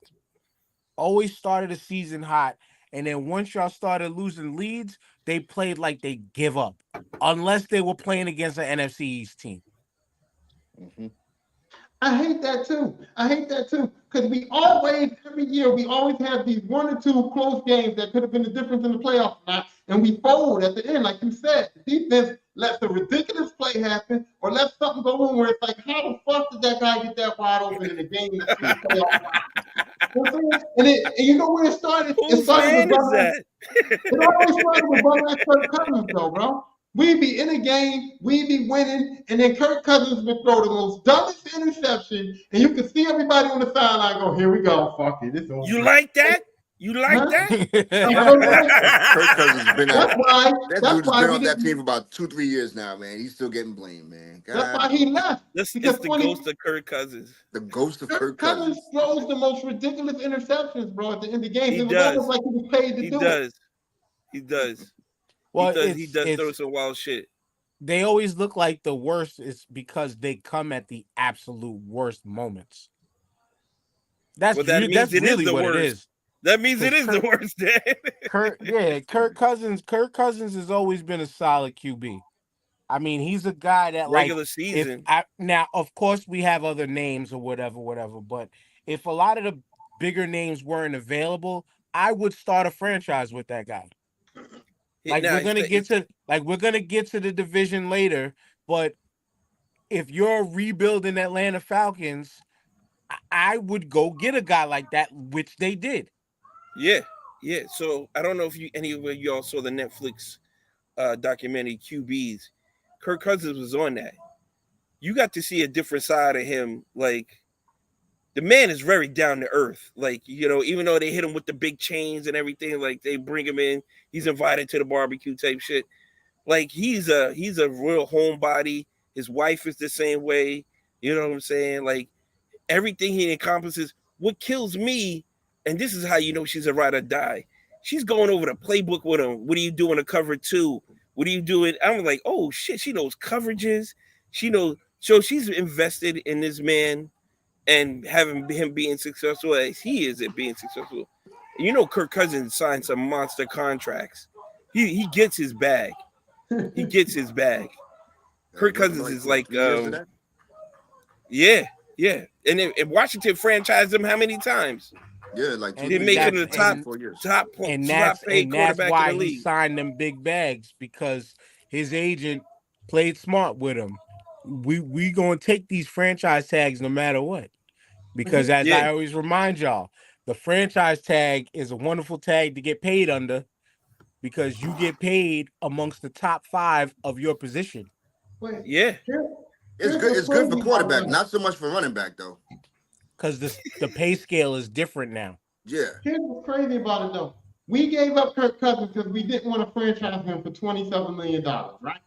Always started a season hot. And then once y'all started losing leads, they played like they give up. Unless they were playing against an NFC East team. Mm-hmm. I hate that too. Because every year, we always have these 1 or 2 close games that could have been the difference in the playoffs, and we fold at the end. Like you said, the defense lets a ridiculous play happen or lets something go on where it's like, how the fuck did that guy get that wide open in the game? And you know where it started? Whose man is that? It always started with bum-ass Kirk Cousins, though, bro. We'd be in a game, we'd be winning, and then Kirk Cousins would throw the most dumbest interception, and you could see everybody on the sideline go, here we go, fuck it. It's over. You like that? You like that? Kirk Cousins has been out. That That's dude's why been we on that didn't- team for about 2-3 years now, man. He's still getting blamed, man. That's why he left. It's the Because ghost of Kirk Cousins. The ghost of Kirk Kirk Cousins Cousins. throws the most ridiculous interceptions, bro, at the end of the game. He It was does. almost like he was paid to He do it. does. He does. Well, He does throw some wild shit. They always look like the worst is because they come at the absolute worst moments. That's Well, that means that's it is really the what worst. it is. That means it is the worst. Kirk Cousins has always been a solid QB. I mean, he's a guy that Regular like season. now, of course, we have other names or whatever. But if a lot of the bigger names weren't available, I would start a franchise with that guy. Like we're gonna get to the division later, but if you're rebuilding Atlanta Falcons, I would go get a guy like that, which they did. Yeah. So I don't know if any of you all saw the Netflix documentary QBs. Kirk Cousins was on that. You got to see a different side of him. Like, the man is very down to earth. Like, even though they hit him with the big chains and everything, like they bring him in, he's invited to the barbecue type shit. Like, he's a real homebody. His wife is the same way. You know what I'm saying? Like, everything he encompasses. What kills me, and this is how you know she's a ride or die. She's going over the playbook with him. What are you doing to cover 2? What are you doing? I'm like, oh shit, she knows coverages. She knows. So she's invested in this man and having him being successful as he is at being successful. You know, Kirk Cousins signed some monster contracts. He gets his bag. He gets his bag. Kirk Cousins is like, yeah. And Washington franchised him how many times? Yeah, like And make him the top 4 years. top That's paid quarterback why in the he league. signed them big bags, because his agent played smart with him. We gonna take these franchise tags no matter what, because as I always remind y'all, the franchise tag is a wonderful tag to get paid under, because you get paid amongst the top 5 of your position. Yeah. It's good. It's good for quarterback, not so much for running back though. Because the pay scale is different now. Yeah. Here's what's crazy about it, though. We gave up Kirk Cousins because we didn't want to franchise him for $27 million, right?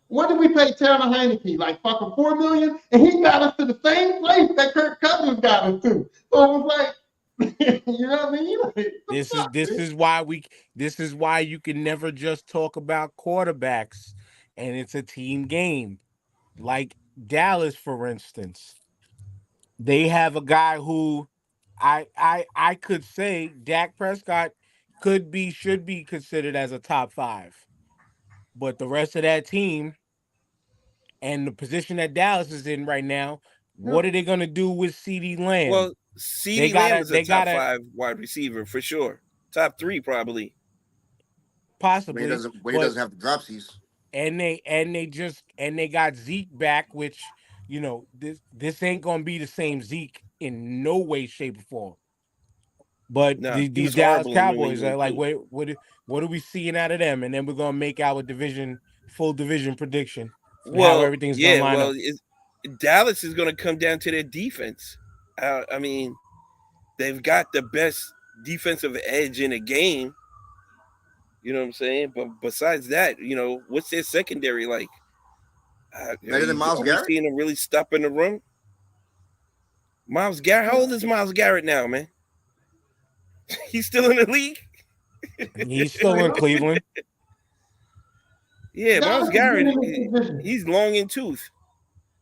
What did we pay Taylor Heineke? Like fucking $4 million? And he got us to the same place that Kirk Cousins got us to. So it was like, you know what I mean? Like, This is why you can never just talk about quarterbacks and it's a team game. Like Dallas, for instance, they have a guy who I could say Dak Prescott should be considered as a top 5. But the rest of that team and the position that Dallas is in right now, what are they gonna do with CeeDee Lamb? Well, CeeDee Lamb is a top 5 wide receiver for sure. Top 3 probably. Possibly. But he doesn't have the dropsies. And they got Zeke back, which this ain't gonna be the same Zeke in no way, shape, or form. But these Dallas Cowboys are like, what are we seeing out of them? And then we're gonna make our full division prediction. How everything's gonna line up. Dallas is gonna come down to their defense. I mean, they've got the best defensive edge in the game. You know what I'm saying? But besides that, what's their secondary like? Better than Myles Garrett? Are we seeing them really stop in the room? Myles Garrett? How old is Myles Garrett now, man? He's still in the league? He's still in Cleveland. Yeah, Myles Garrett, he's long in tooth.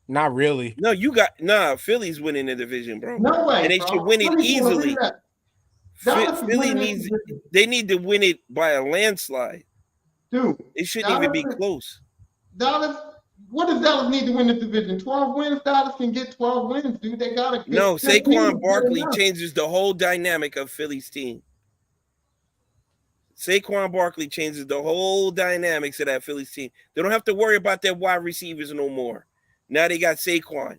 Not really. No, Philly's winning the division, bro. No way, and they should win it easily. Philly need to win it by a landslide. Dude, it shouldn't even be close. Dallas, what does Dallas need to win the division? 12 wins? Dallas can get 12 wins, dude. They gotta get Saquon Barkley changes the whole dynamic of Philly's team. Saquon Barkley changes the whole dynamics of that Phillies team. They don't have to worry about their wide receivers no more. Now they got Saquon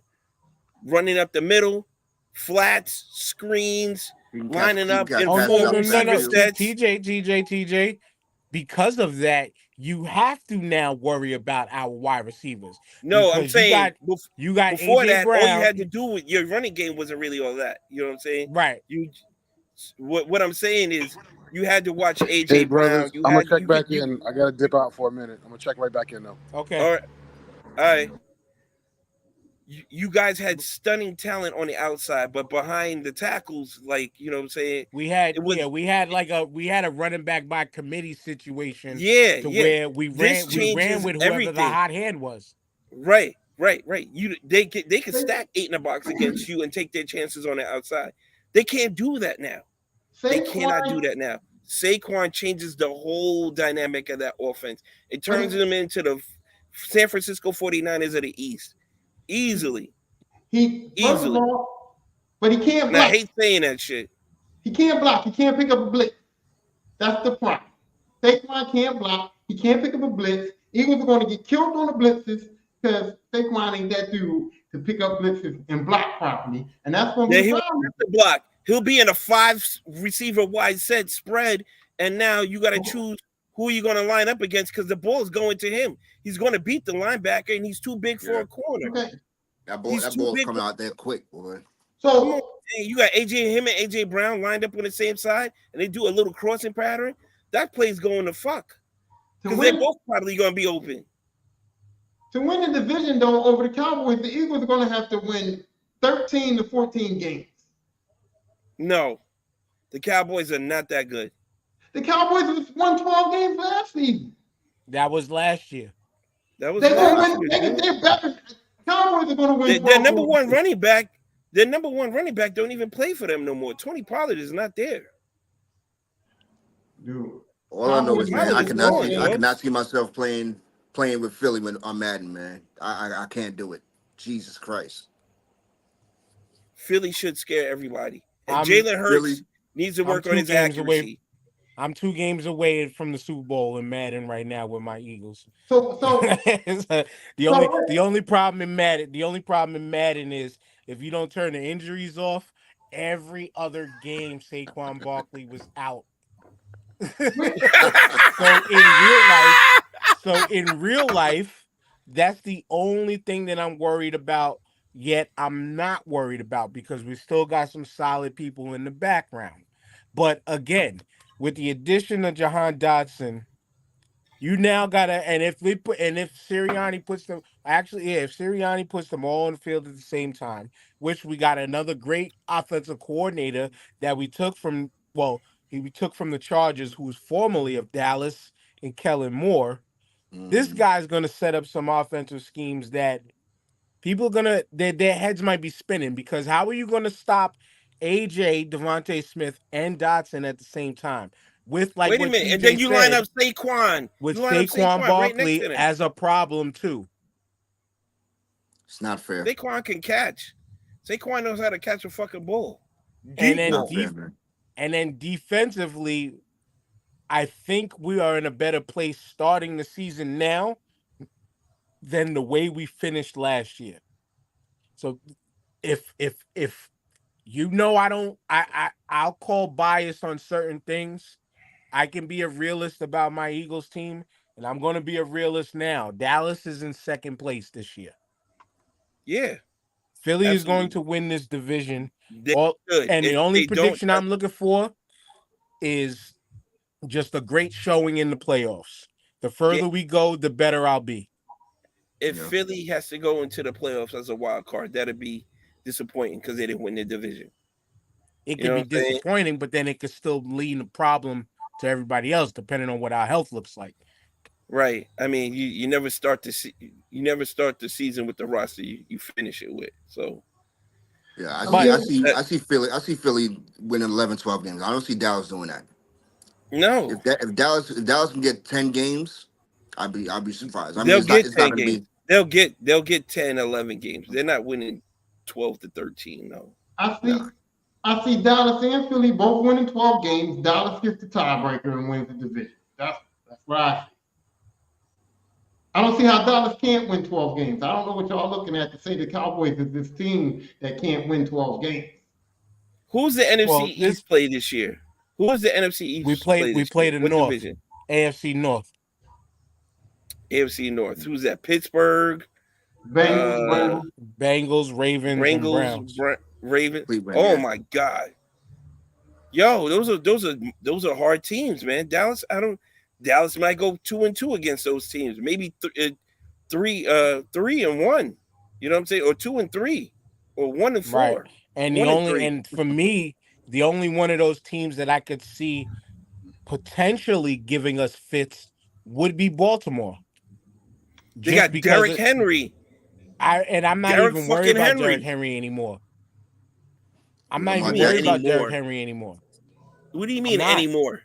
running up the middle, flats, screens, lining up in four receiver sets. TJ. Because of that, you have to now worry about our wide receivers. No, I'm saying you got before AJ that, Brown. all you had to do with your running game wasn't really all that. You know what I'm saying? Right. What I'm saying is you had to watch AJ Brown. I'm gonna check back in. I gotta dip out for a minute. I'm gonna check right back in though. Okay. All right. You guys had stunning talent on the outside, but behind the tackles, like, you know what I'm saying? We had a running back by committee situation. Where we ran with whoever the hot hand was. Right. They can stack 8 in the box against you and take their chances on the outside. They can't do that now. They cannot do that now. Saquon changes the whole dynamic of that offense. It turns them into the San Francisco 49ers of the East. Easily. But he can't block. And I hate saying that shit. He can't block. He can't pick up a blitz. That's the problem. Saquon can't block. He can't pick up a blitz. Eagles are going to get killed on the blitzes because Saquon ain't that dude to pick up blitzes and block properly. And that's going to be he won't have to block. He'll be in a 5 receiver wide set spread, and now you got to choose who you're going to line up against because the ball is going to him. He's going to beat the linebacker, and he's too big for a corner. Okay. That ball's coming out there quick, boy. So you got him and AJ Brown lined up on the same side, and they do a little crossing pattern. That play's going to fuck because they're both probably going to be open. To win the division, though, over the Cowboys, the Eagles are going to have to win 13 to 14 games. No, the Cowboys are not that good. The Cowboys won 12 games last season. That was last year. They're better. Cowboys are going to win. Their number one running back don't even play for them no more. Tony Pollard is not there. Dude. All I know is, man, I cannot see myself playing with Philly when I'm Madden, man. I can't do it. Jesus Christ. Philly should scare everybody. And Jalen Hurts needs to work on his accuracy. I'm 2 games away from the Super Bowl in Madden right now with my Eagles. So the only problem in Madden is if you don't turn the injuries off, every other game Saquon Barkley was out. So in real life, that's the only thing that I'm worried about. Yet I'm not worried about because we still got some solid people in the background. But again, with the addition of Jahan Dotson, you now gotta, if Sirianni puts them, if Sirianni puts them all on the field at the same time, which we got another great offensive coordinator that we took from the Chargers, who was formerly of Dallas, and Kellen Moore. This guy's going to set up some offensive schemes that people are going to, their heads might be spinning, because how are you going to stop AJ, Devontae Smith, and Dotson at the same time? With, like, Wait a what minute, and TJ then you line said, up Saquon. with You line up Saquon right next Barkley to them. as a problem too. It's not fair. Saquon can catch. Saquon knows how to catch a fucking ball. And then, Not fair, man. and then defensively, I think we are in a better place starting the season now than the way we finished last year. So if you know, I'll call bias on certain things. I can be a realist about my Eagles team, and I'm going to be a realist now. Dallas is in second place this year. Yeah. Philly Absolutely. is going to win this division. They should. And the If only they prediction don't- I'm looking for is just a great showing in the playoffs. The further we go, the better I'll be. If Philly has to go into the playoffs as a wild card, that'd be disappointing because they didn't win the division. It could be disappointing, but then it could still lead a problem to everybody else, depending on what our health looks like. Right. I mean, you never start the season with the roster you finish it with. So yeah, I see Philly winning 11, 12 games. I don't see Dallas doing that. No. If Dallas can get 10 games, I'd be surprised. I mean, They'll get it's 10 not games. They'll get 10, 11 games. They're not winning 12 to 13. No. I see Dallas and Philly both winning 12 games. Dallas gets the tiebreaker and wins the division. That's what I see. I don't see how Dallas can't win 12 games. I don't know what y'all looking at to say the Cowboys is this team that can't win 12 games. Who's the NFC East play this year? Who was the NFC East? We played in North division? AFC North. AFC North. Who's that? Pittsburgh, Bengals, Ravens, and Browns. Ravens. Oh my God. Yo, those are hard teams, man. Dallas might go 2-2 against those teams. Maybe 3-1. You know what I'm saying? Or 2-3, or 1-4. Right. And for me, the only one of those teams that I could see potentially giving us fits would be Baltimore. They got Derrick Henry. I'm not even worried about Derrick Henry anymore. I'm not even worried about Derrick Henry anymore. What do you mean anymore?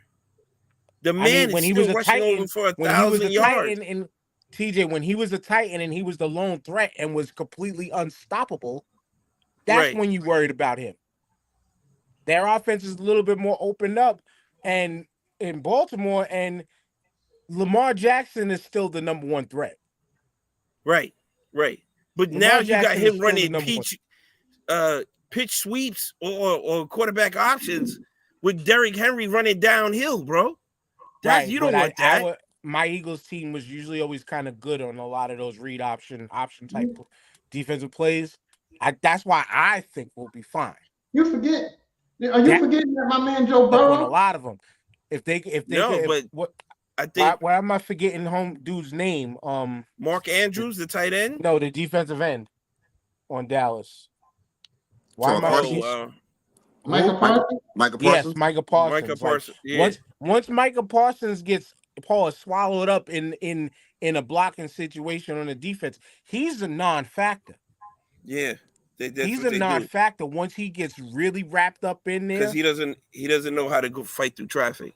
The man is still rushing over for 1,000 yards. And TJ, when he was a Titan and he was the lone threat and was completely unstoppable, that's when you worried about him. Their offense is a little bit more opened up, and in Baltimore, and Lamar Jackson is still the number one threat. Right. But Lamar now you Jackson got him running pitch sweeps or quarterback options with Derrick Henry running downhill, bro. You don't want that. My Eagles team was usually always kind of good on a lot of those read option type defensive plays. That's why I think we'll be fine. You forget? Are you forgetting that my man Joe Burrow? On a lot of them. I think. Why am I forgetting dude's name? Mark Andrews, the tight end. No, the defensive end on Dallas. Why am I? Michael Parsons. Yes, Michael Parsons. Michael Parsons. Yeah. Once Michael Parsons gets swallowed up in a blocking situation on the defense, he's a non-factor. Yeah, he's a non-factor once he gets really wrapped up in there, because he doesn't know how to go fight through traffic.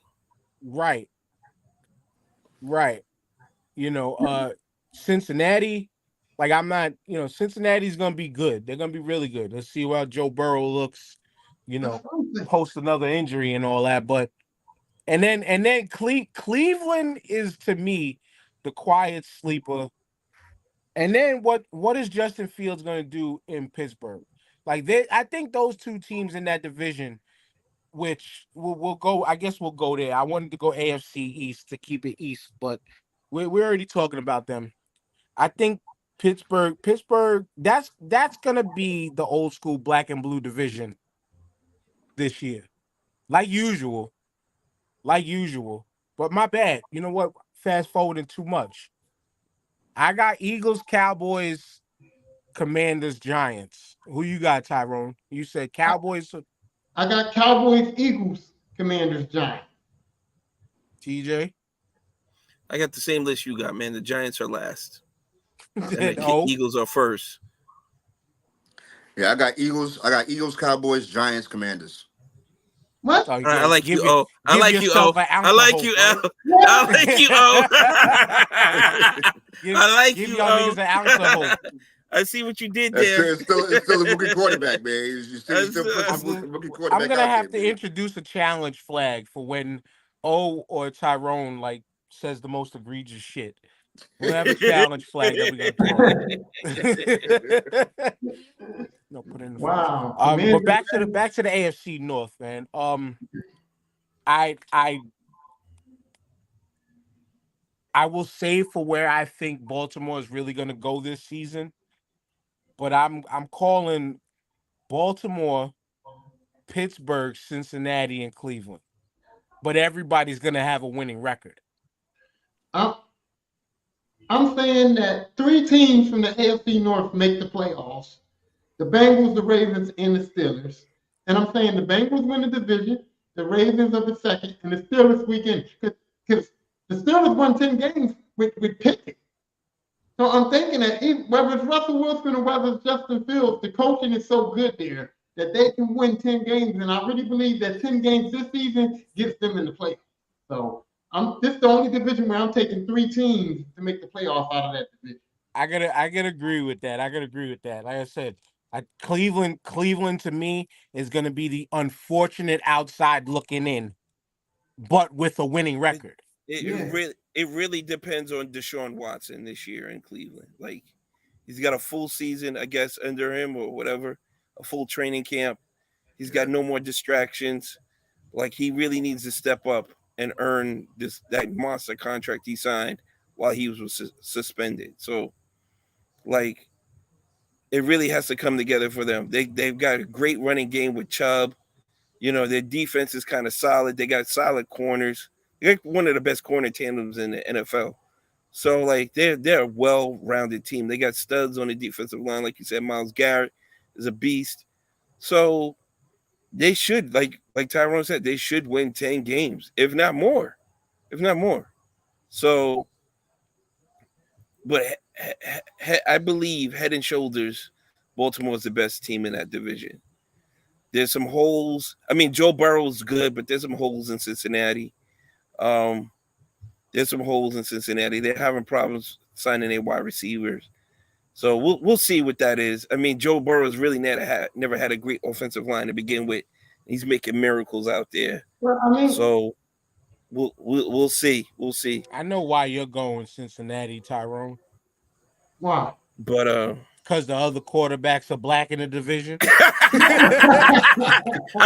Right. You know, Cincinnati. Like, I'm not. You know, Cincinnati's gonna be good. They're gonna be really good. Let's see how Joe Burrow looks. You know, post another injury and all that, but and then Cleveland is, to me, the quiet sleeper. And then what is Justin Fields going to do in Pittsburgh? Like, I think those two teams in that division, which we'll go. I guess we'll go there. I wanted to go AFC East to keep it East, but we're already talking about them. I think Pittsburgh. That's gonna be the old school black and blue division this year, like usual. But my bad. You know what? Fast forwarding too much. I got Eagles, Cowboys, Commanders, Giants. Who you got, Tyrone? You said Cowboys. I got Cowboys, Eagles, Commanders, Giants. TJ. I got the same list you got, man. The Giants are last, and the Oh, Eagles are first. Yeah, I got Eagles, Cowboys, Giants, Commanders. What? so All right, I like you, give O. I give like you, yourself O. an ounce I of like hope, you, right? O. I like you, O. give, I like give you, y'all O. niggas an ounce of hope. I see what you did That's there. it's still a rookie quarterback, man. You still put I'm, the rookie I'm quarterback gonna out have there, to man. introduce a challenge flag for when O or Tyrone like says the most egregious shit. We'll have a challenge flag that we're gonna throw. No, put it in the fridge. Wow. But back to the AFC North, man. I will say for where I think Baltimore is really gonna go this season, but I'm calling Baltimore, Pittsburgh, Cincinnati, and Cleveland. But everybody's gonna have a winning record. I'm saying that 3 teams from the AFC North make the playoffs: the Bengals, the Ravens, and the Steelers. And I'm saying the Bengals win the division, the Ravens are the second, and the Steelers weekend. Because the Steelers won 10 games with Pickett. So I'm thinking that whether it's Russell Wilson or whether it's Justin Fields, the coaching is so good there that they can win 10 games. And I really believe that 10 games this season gets them in the playoffs. So this is the only division where I'm taking 3 teams to make the playoffs out of that division. I gotta agree with that. Like I said, Cleveland to me is gonna be the unfortunate outside looking in, but with a winning record. It really depends on Deshaun Watson this year in Cleveland. Like, he's got a full season, I guess, under him or whatever, a full training camp. He's got no more distractions. Like, he really needs to step up and earn that monster contract he signed while he was suspended. So, like, it really has to come together for them. They've got a great running game with Chubb. You know, their defense is kind of solid. They got solid corners. They're one of the best corner tandems in the NFL. So, like, they're a well-rounded team. They got studs on the defensive line. Like you said, Myles Garrett is a beast. So they should, like Tyrone said, they should win 10 games, if not more. So, but I believe head and shoulders, Baltimore is the best team in that division. There's some holes. I mean, Joe Burrow's good, but there's some holes in Cincinnati. There's some holes in Cincinnati. They're having problems signing their wide receivers. So we'll see what that is. I mean, Joe Burrow's really never had a great offensive line to begin with. He's making miracles out there. Well, I mean, so we'll see. We'll see. I know why you're going Cincinnati, Tyrone. why? But because the other quarterbacks are black in the division. I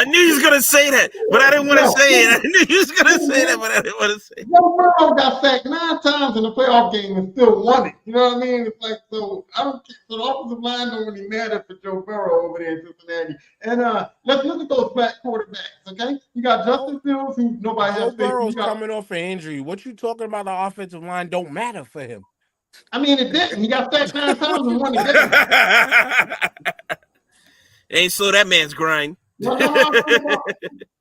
knew you was gonna say that, but I didn't want to say it. I knew you was gonna say that, but I didn't want to say it. Joe Burrow got sacked 9 times in the playoff game and still won it. You know what I mean? It's like, so I don't. So the offensive line don't really matter for Joe Burrow over there in Cincinnati. And let's look at those black quarterbacks. Okay, you got Justin Fields, who nobody Joe has faith in. Burrow's coming off an injury. What you talking about? The offensive line don't matter for him. I mean, it didn't. He got sacked 9 times and won the game. Ain't slow that man's grind. No.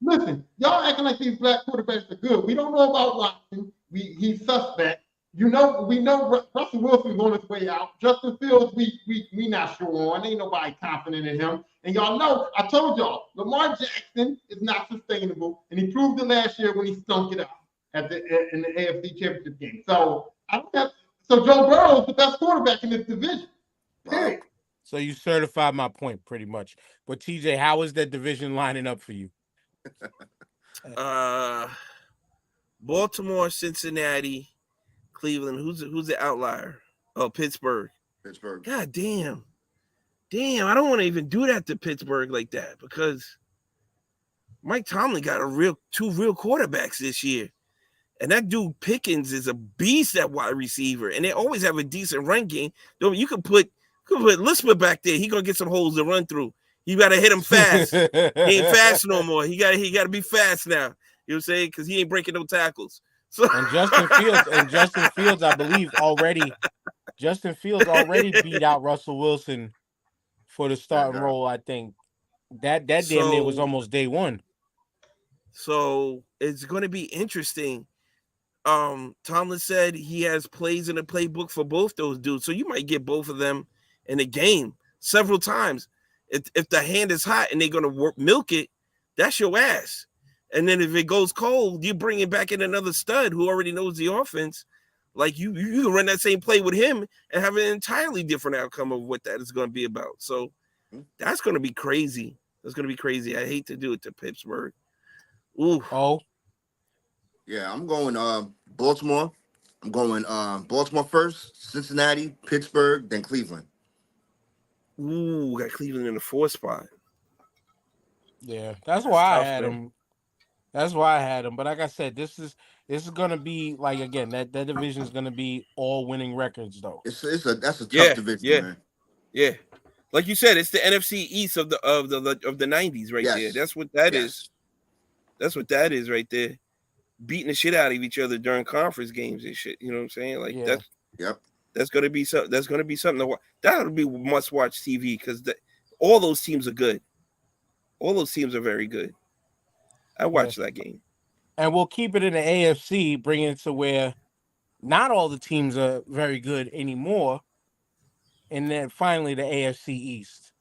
Listen, y'all acting like these black quarterbacks are good. We don't know about Watson. He's suspect. We know Russell Wilson's on his way out. Justin Fields, we not sure on. Ain't nobody confident in him. And y'all know, I told y'all, Lamar Jackson is not sustainable, and he proved it last year when he stunk it up in the AFC Championship game. So So Joe Burrow is the best quarterback in this division. Period. So you certified my point pretty much. But TJ, how is that division lining up for you? Baltimore, Cincinnati, Cleveland. Who's the outlier? Oh, Pittsburgh. God damn. I don't want to even do that to Pittsburgh like that because Mike Tomlin got two real quarterbacks this year. And that dude Pickens is a beast at wide receiver. And they always have a decent run game. You could put Lisper back there. He gonna get some holes to run through. You gotta hit him fast. He ain't fast no more. He gotta be fast now. You know what I'm saying? Because he ain't breaking no tackles. So and Justin Fields, I believe Justin Fields already beat out Russell Wilson for the starting role. I think that damn near was almost day one. So it's gonna be interesting. Tomlin said he has plays in the playbook for both those dudes, so you might get both of them in a game several times. If the hand is hot and they're gonna milk it, that's your ass. And then if it goes cold, you bring it back in another stud who already knows the offense. Like you can run that same play with him and have an entirely different outcome of what that is going to be about. So that's going to be crazy. That's going to be crazy. I hate to do it to Pittsburgh. Ooh. Oh. Yeah, I'm going Baltimore. I'm going Baltimore first, Cincinnati, Pittsburgh, then Cleveland. Ooh, got Cleveland in the 4th spot. Yeah, that's why I had him. That's why I had him. But like I said, this is gonna be like, again, that division is gonna be all winning records though. That's a tough division, man. Yeah. Like you said, it's the NFC East of the 90s right there. That's what that is. That's what that is right there. Beating the shit out of each other during conference games and shit. You know what I'm saying? Like that's gonna be something. That's gonna be something to watch. That'll be must-watch TV because all those teams are good. All those teams are very good. I watched that game. And we'll keep it in the AFC, bring it to where not all the teams are very good anymore. And then finally the AFC East.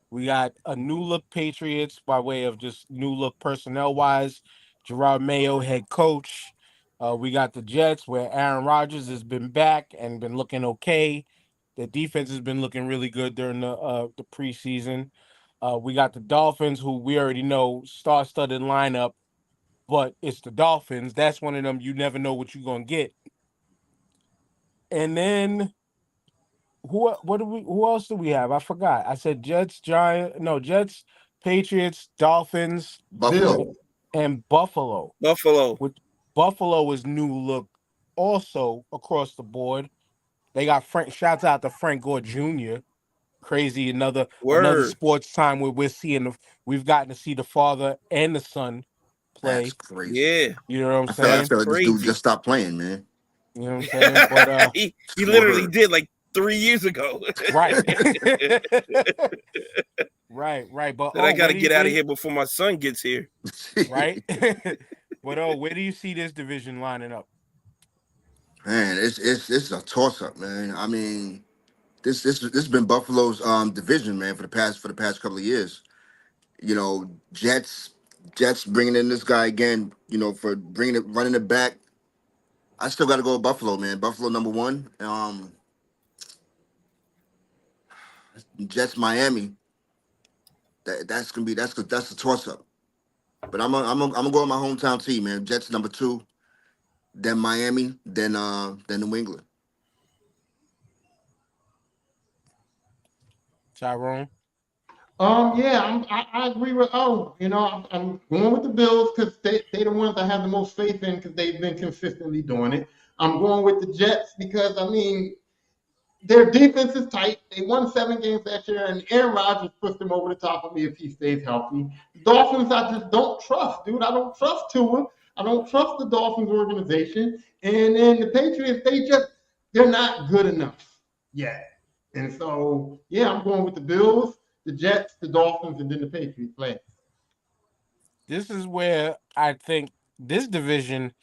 We got a new look Patriots by way of just new look personnel wise. Gerard Mayo, head coach. We got the Jets where Aaron Rodgers has been back and been looking okay. The defense has been looking really good during the preseason. We got the Dolphins, who we already know star-studded lineup, but it's the Dolphins. That's one of them you never know what you're gonna get. And then who else do we have? I forgot. I said Jets, Patriots, Dolphins, Buffalo, and Buffalo. Buffalo is new look also across the board. They got shouts out to Frank Gore Jr. Crazy, another sports time where we've gotten to see the father and the son play. That's crazy. Yeah. You know what I'm saying? I feel like this dude just stopped playing, man. You know what I'm saying? But he literally did like 3 years ago. Right. right. But I got to get out of here before my son gets here. Right. But where do you see this division lining up? Man, it's a toss up, man. I mean, this has been Buffalo's division, man, for the past couple of years. You know, Jets bringing in this guy again. You know, for running it back. I still got to go with Buffalo, man. Buffalo number 1. Jets Miami. That's a toss up. But I'm gonna go with my hometown team, man. Jets number 2, then Miami, then New England. Tyrone. I agree with I'm going with the Bills because they the ones I have the most faith in because they've been consistently doing it. I'm going with the Jets because their defense is tight. They won 7 games last year, and Aaron Rodgers puts them over the top of me if he stays healthy. The Dolphins, I just don't trust, dude. I don't trust Tua. I don't trust the Dolphins organization. And then the Patriots, they're not good enough yet. And so, I'm going with the Bills, the Jets, the Dolphins, and then the Patriots play. This is where I think this division,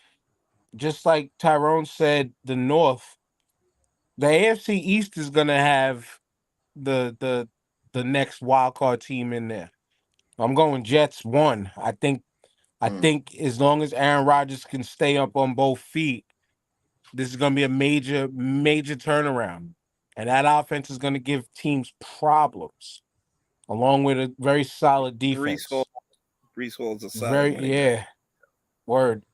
just like Tyrone said, the North, the AFC East is going to have the next wild card team in there. I'm going Jets 1. I think as long as Aaron Rodgers can stay up on both feet, this is going to be a major turnaround. And that offense is going to give teams problems, along with a very solid defense. Breece Hall's a solid Word.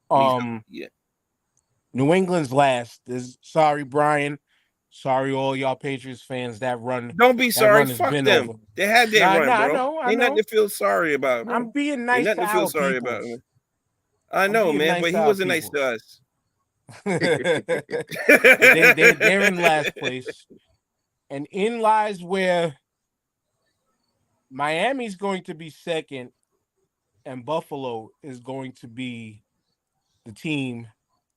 New England's last. Sorry, Brian. Sorry, all y'all Patriots fans. That run. Don't be sorry. Fuck them. Over. They had their run, bro. I know. Ain't nothing to feel sorry about, bro. I'm being nice to our sorry about. I know, man, but he wasn't nice to us. They're in last place. And in lies where Miami's going to be second and Buffalo is going to be the team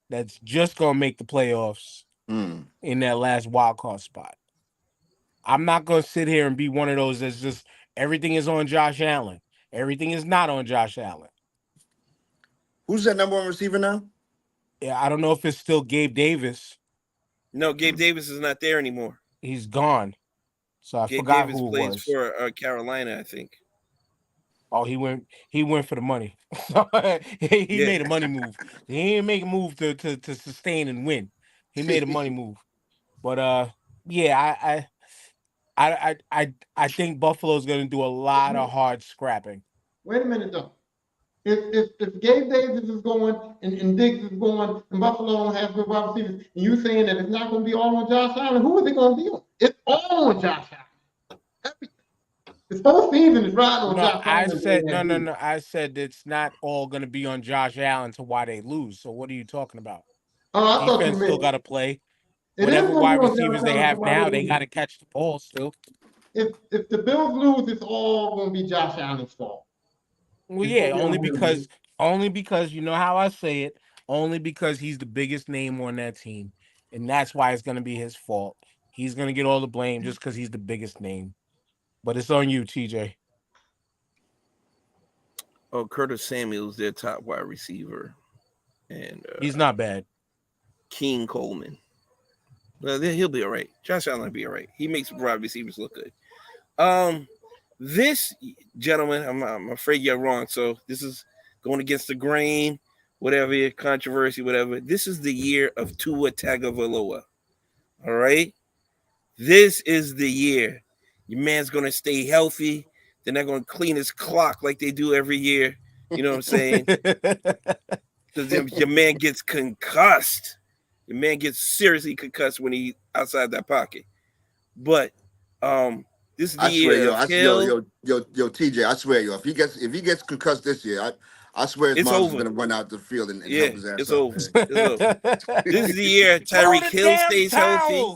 that's just going to make the playoffs in that last wild card spot. I'm not going to sit here and be one of those that's just everything is on Josh Allen. Everything is not on Josh Allen. Who's that number 1 receiver now? Yeah, I don't know if it's still Gabe Davis. No, Gabe Davis is not there anymore. He's gone. So I Gabe forgot Davis who it plays was. for Carolina, I think. Oh, he went for the money. he Yeah. made a money move. He didn't make a move to sustain and win. He made a money move. But yeah, I think Buffalo's gonna do a lot of hard scrapping. Wait a minute though. If Gabe Davis is going and Diggs is going and Buffalo don't have good wide receivers, and you saying that it's not going to be all on Josh Allen, who is it going to be on? It's all on Josh Allen. Everything. This whole season is riding on No, Josh I Allen. said no. I said it's not all gonna be on Josh Allen to why they lose. So what are you talking about? Oh, I thought you Defense still meant got to play. it is Whatever going to wide be on receivers Josh they Allen have to why now, they they lose. got to catch the ball still. If the Bills lose, it's all going to be Josh Allen's fault. Well, It's yeah, gonna be only because you know how I say it. Only because he's the biggest name on that team, and that's why it's gonna be his fault. He's gonna get all the blame just because he's the biggest name. But it's on you, TJ. Oh, Curtis Samuel's their top wide receiver, and He's not bad. King Coleman. Well, he'll be all right. Josh Allen will be all right. He makes wide receivers look good. This gentleman, I'm afraid you're wrong. So this is going against the grain, whatever controversy, whatever. This is the year of Tua Tagovailoa. All right, this is the year. Your man's gonna stay healthy. They're not gonna clean his clock like they do every year. You know what I'm saying? Because your man gets concussed. Your man gets seriously concussed when he's outside that pocket. But this is the year of Hill. Yo, TJ, I swear, if he gets concussed this year, I swear his mom's gonna run out the field and help his ass it's up, over. man. It's over. This is the year Tyreek Hill stays healthy.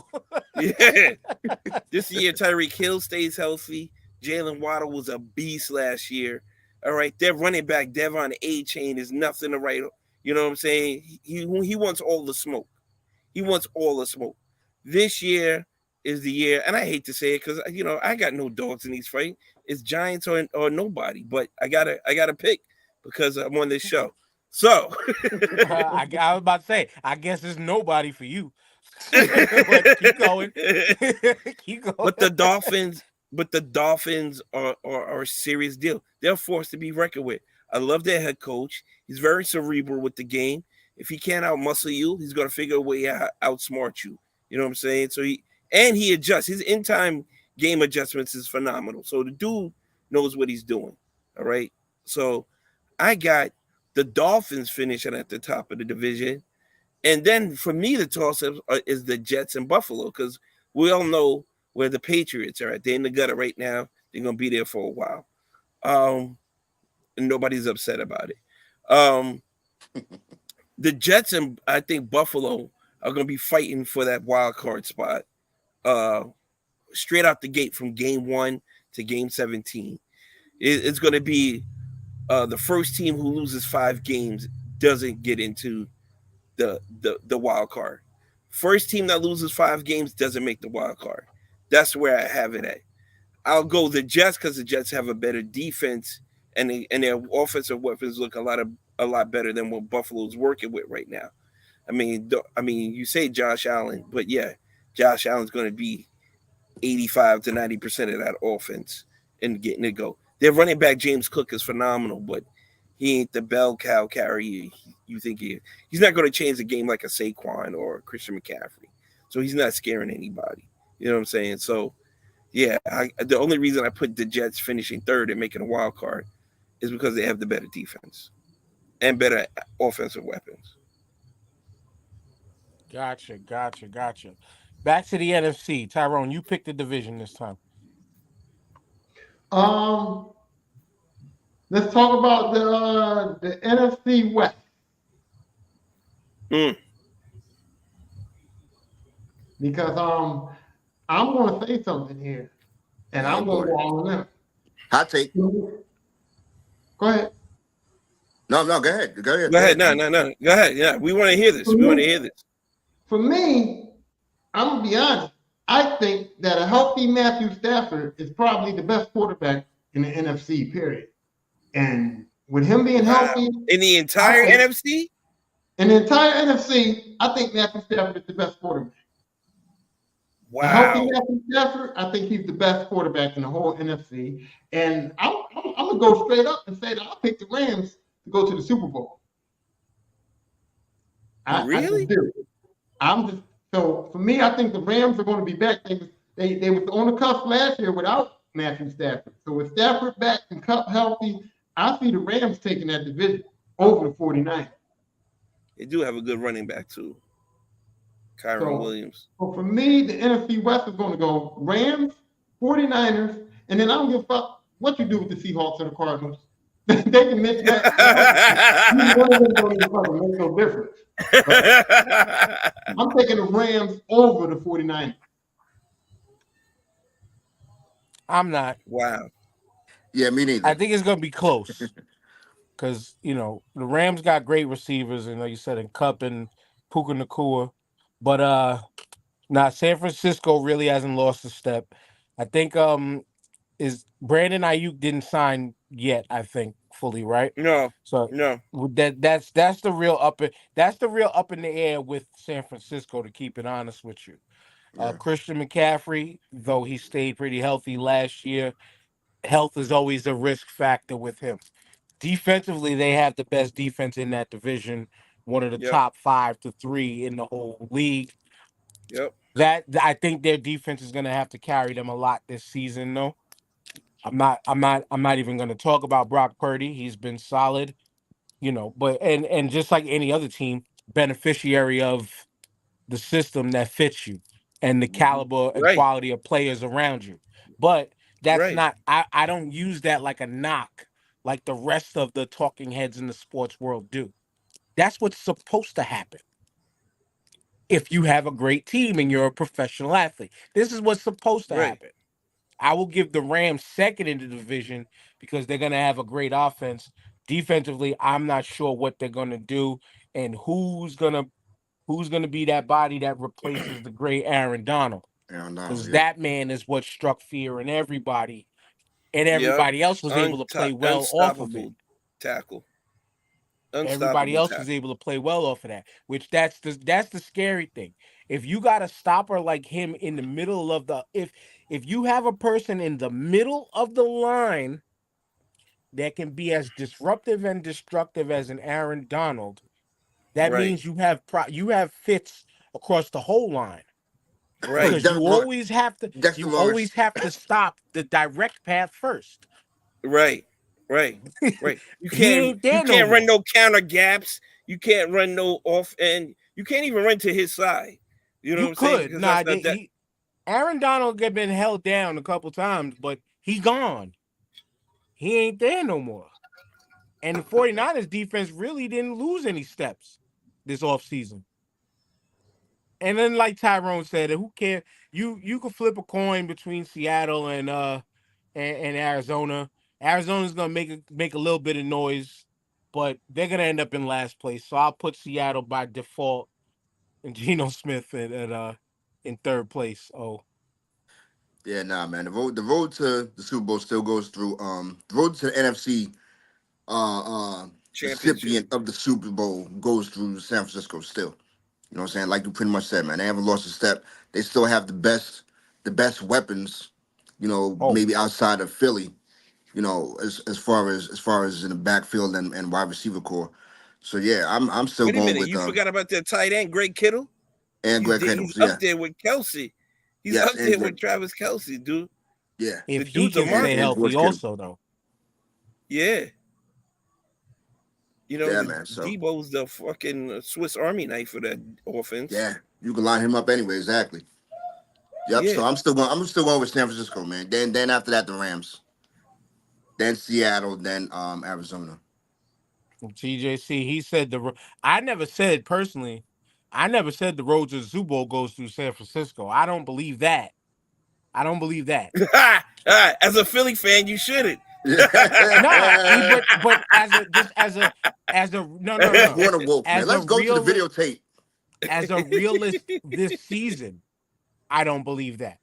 Yeah. This year Tyreek Hill stays healthy. Jalen Waddle was a beast last year. All right, their running back Devon A-Chain is nothing to write. You know what I'm saying? He wants all the smoke. He wants all the smoke. This year is the year, and I hate to say it because I got no dogs in these fights. It's Giants or nobody, but I gotta pick because I'm on this show. So I was about to say, I guess it's nobody for you. But keep going. Keep going. But the Dolphins are a serious deal. They're forced to be reckoned with. I love their head coach. He's very cerebral with the game. If he can't outmuscle you, he's gonna figure a way to outsmart you. You know what I'm saying? So he adjusts. His in-time game adjustments is phenomenal. So the dude knows what he's doing. All right. So I got the Dolphins finishing at the top of the division. And then for me, the toss-up is the Jets and Buffalo, because we all know where the Patriots are at. They're in the gutter right now. They're going to be there for a while. And nobody's upset about it. The Jets and I think Buffalo are going to be fighting for that wild card spot straight out the gate from game 1 to game 17. It's going to be the first team who loses 5 games doesn't get into the wild card. First team that loses 5 games doesn't make the wild card. That's where I have it at. I'll go the Jets because the Jets have a better defense and their offensive weapons look a lot better than what Buffalo's working with right now. I mean, you say Josh Allen, but yeah, Josh Allen's going to be 85 to 90% of that offense and getting it go. Their running back James Cook is phenomenal, but he ain't the bell cow carrier you think he is. He's not going to change the game like a Saquon or a Christian McCaffrey. So he's not scaring anybody. You know what I'm saying? So, yeah, the only reason I put the Jets finishing third and making a wild card is because they have the better defense and better offensive weapons. Gotcha. Back to the NFC. Tyrone, you picked the division this time. Let's talk about the NFC West. Because I'm going to say something here, and I'm going to go all in. Hot take. Go ahead. No, go ahead. Go ahead. No. Go ahead. Yeah, we want to hear this. For me, I'm going to be honest. I think that a healthy Matthew Stafford is probably the best quarterback in the NFC, period. And with him being healthy. In the entire NFC? In the entire NFC, I think Matthew Stafford is the best quarterback. A healthy Wow. Matthew Stafford, I think he's the best quarterback in the whole NFC. And I'm gonna go straight up and say that I'll pick the Rams to go to the Super Bowl. I Really? just do. So for me, I think the Rams are going to be back. They was on the cusp last year without Matthew Stafford. So with Stafford back and Cup healthy, I see the Rams taking that division over the 49ers. They do have a good running back too, Kyron Williams. So for me, the NFC West is going to go Rams, 49ers, and then I don't give a fuck what you do with the Seahawks and the Cardinals. They can mix that. One of them don't even fucking make no difference. But I'm taking the Rams over the 49ers. I'm not. Wow. Yeah, me neither. I think it's gonna be close. Because, the Rams got great receivers, and like you said, in Cup and Puka Nacua. But San Francisco really hasn't lost a step. I think is Brandon Ayuk didn't sign yet, I think, fully, right? No. So No. that's the real up in the air with San Francisco, to keep it honest with you. Yeah. Christian McCaffrey, though he stayed pretty healthy last year, health is always a risk factor with him. Defensively, they have the best defense in that division, one of the Yep. top 5 to 3 in the whole league. Yep. That I think their defense is going to have to carry them a lot this season, though. I'm not even going to talk about Brock Purdy. He's been solid, but and just like any other team, beneficiary of the system that fits you and the caliber and Right. quality of players around you. But that's Right. not. I don't use that like a knock, like the rest of the talking heads in the sports world do. That's what's supposed to happen. If you have a great team and you're a professional athlete, this is what's supposed to Right. happen. I will give the Rams second in the division because they're going to have a great offense. Defensively, I'm not sure what they're going to do and who's going to be that body that replaces the great Aaron Donald. Because that man is what struck fear in everybody, and everybody else was able to play well off of it. Tackle. Everybody else was able to play well off of that, which that's the scary thing. If you got a stopper like him in the middle of the if you have a person in the middle of the line that can be as disruptive and destructive as an Aaron Donald, that means you have fits across the whole line. Right. Because you always have to stop the direct path first. Right. You can't run no counter gaps. You can't run no off, and you can't even run to his side. You know what I'm saying? Aaron Donald had been held down a couple times, but he gone. He ain't there no more. And the 49ers defense really didn't lose any steps this offseason. And then, like Tyrone said, who cares? You could flip a coin between Seattle and Arizona. Arizona's gonna make a little bit of noise, but they're gonna end up in last place. So I'll put Seattle by default and Geno Smith in third place. Oh. Yeah, nah, man. The road to the Super Bowl still goes through the road to the NFC recipient of the Super Bowl goes through San Francisco still. You know what I'm saying? Like you pretty much said, man. They haven't lost a step. They still have the best weapons, maybe outside of Philly, as far as in the backfield and wide receiver core. So yeah, I'm still Wait a going minute, with you forgot about their tight end, Greg Kittle? And Greg Kittle. He's up there with Kelsey. He's up there with Travis Kelsey, dude. Yeah. If he can stay healthy also, though. Yeah. Man, Debo's the fucking Swiss Army knife for that offense. Yeah, you can line him up anyway. Exactly. Yep. Yeah. So I'm still going with San Francisco, man. Then after that, the Rams. Then Seattle. Then Arizona. TJC, he said I never said personally. I never said the road to the Super Bowl goes through San Francisco. I don't believe that. As a Philly fan, you shouldn't. No, but as a Let's go to the videotape. As a realist this season, I don't believe that.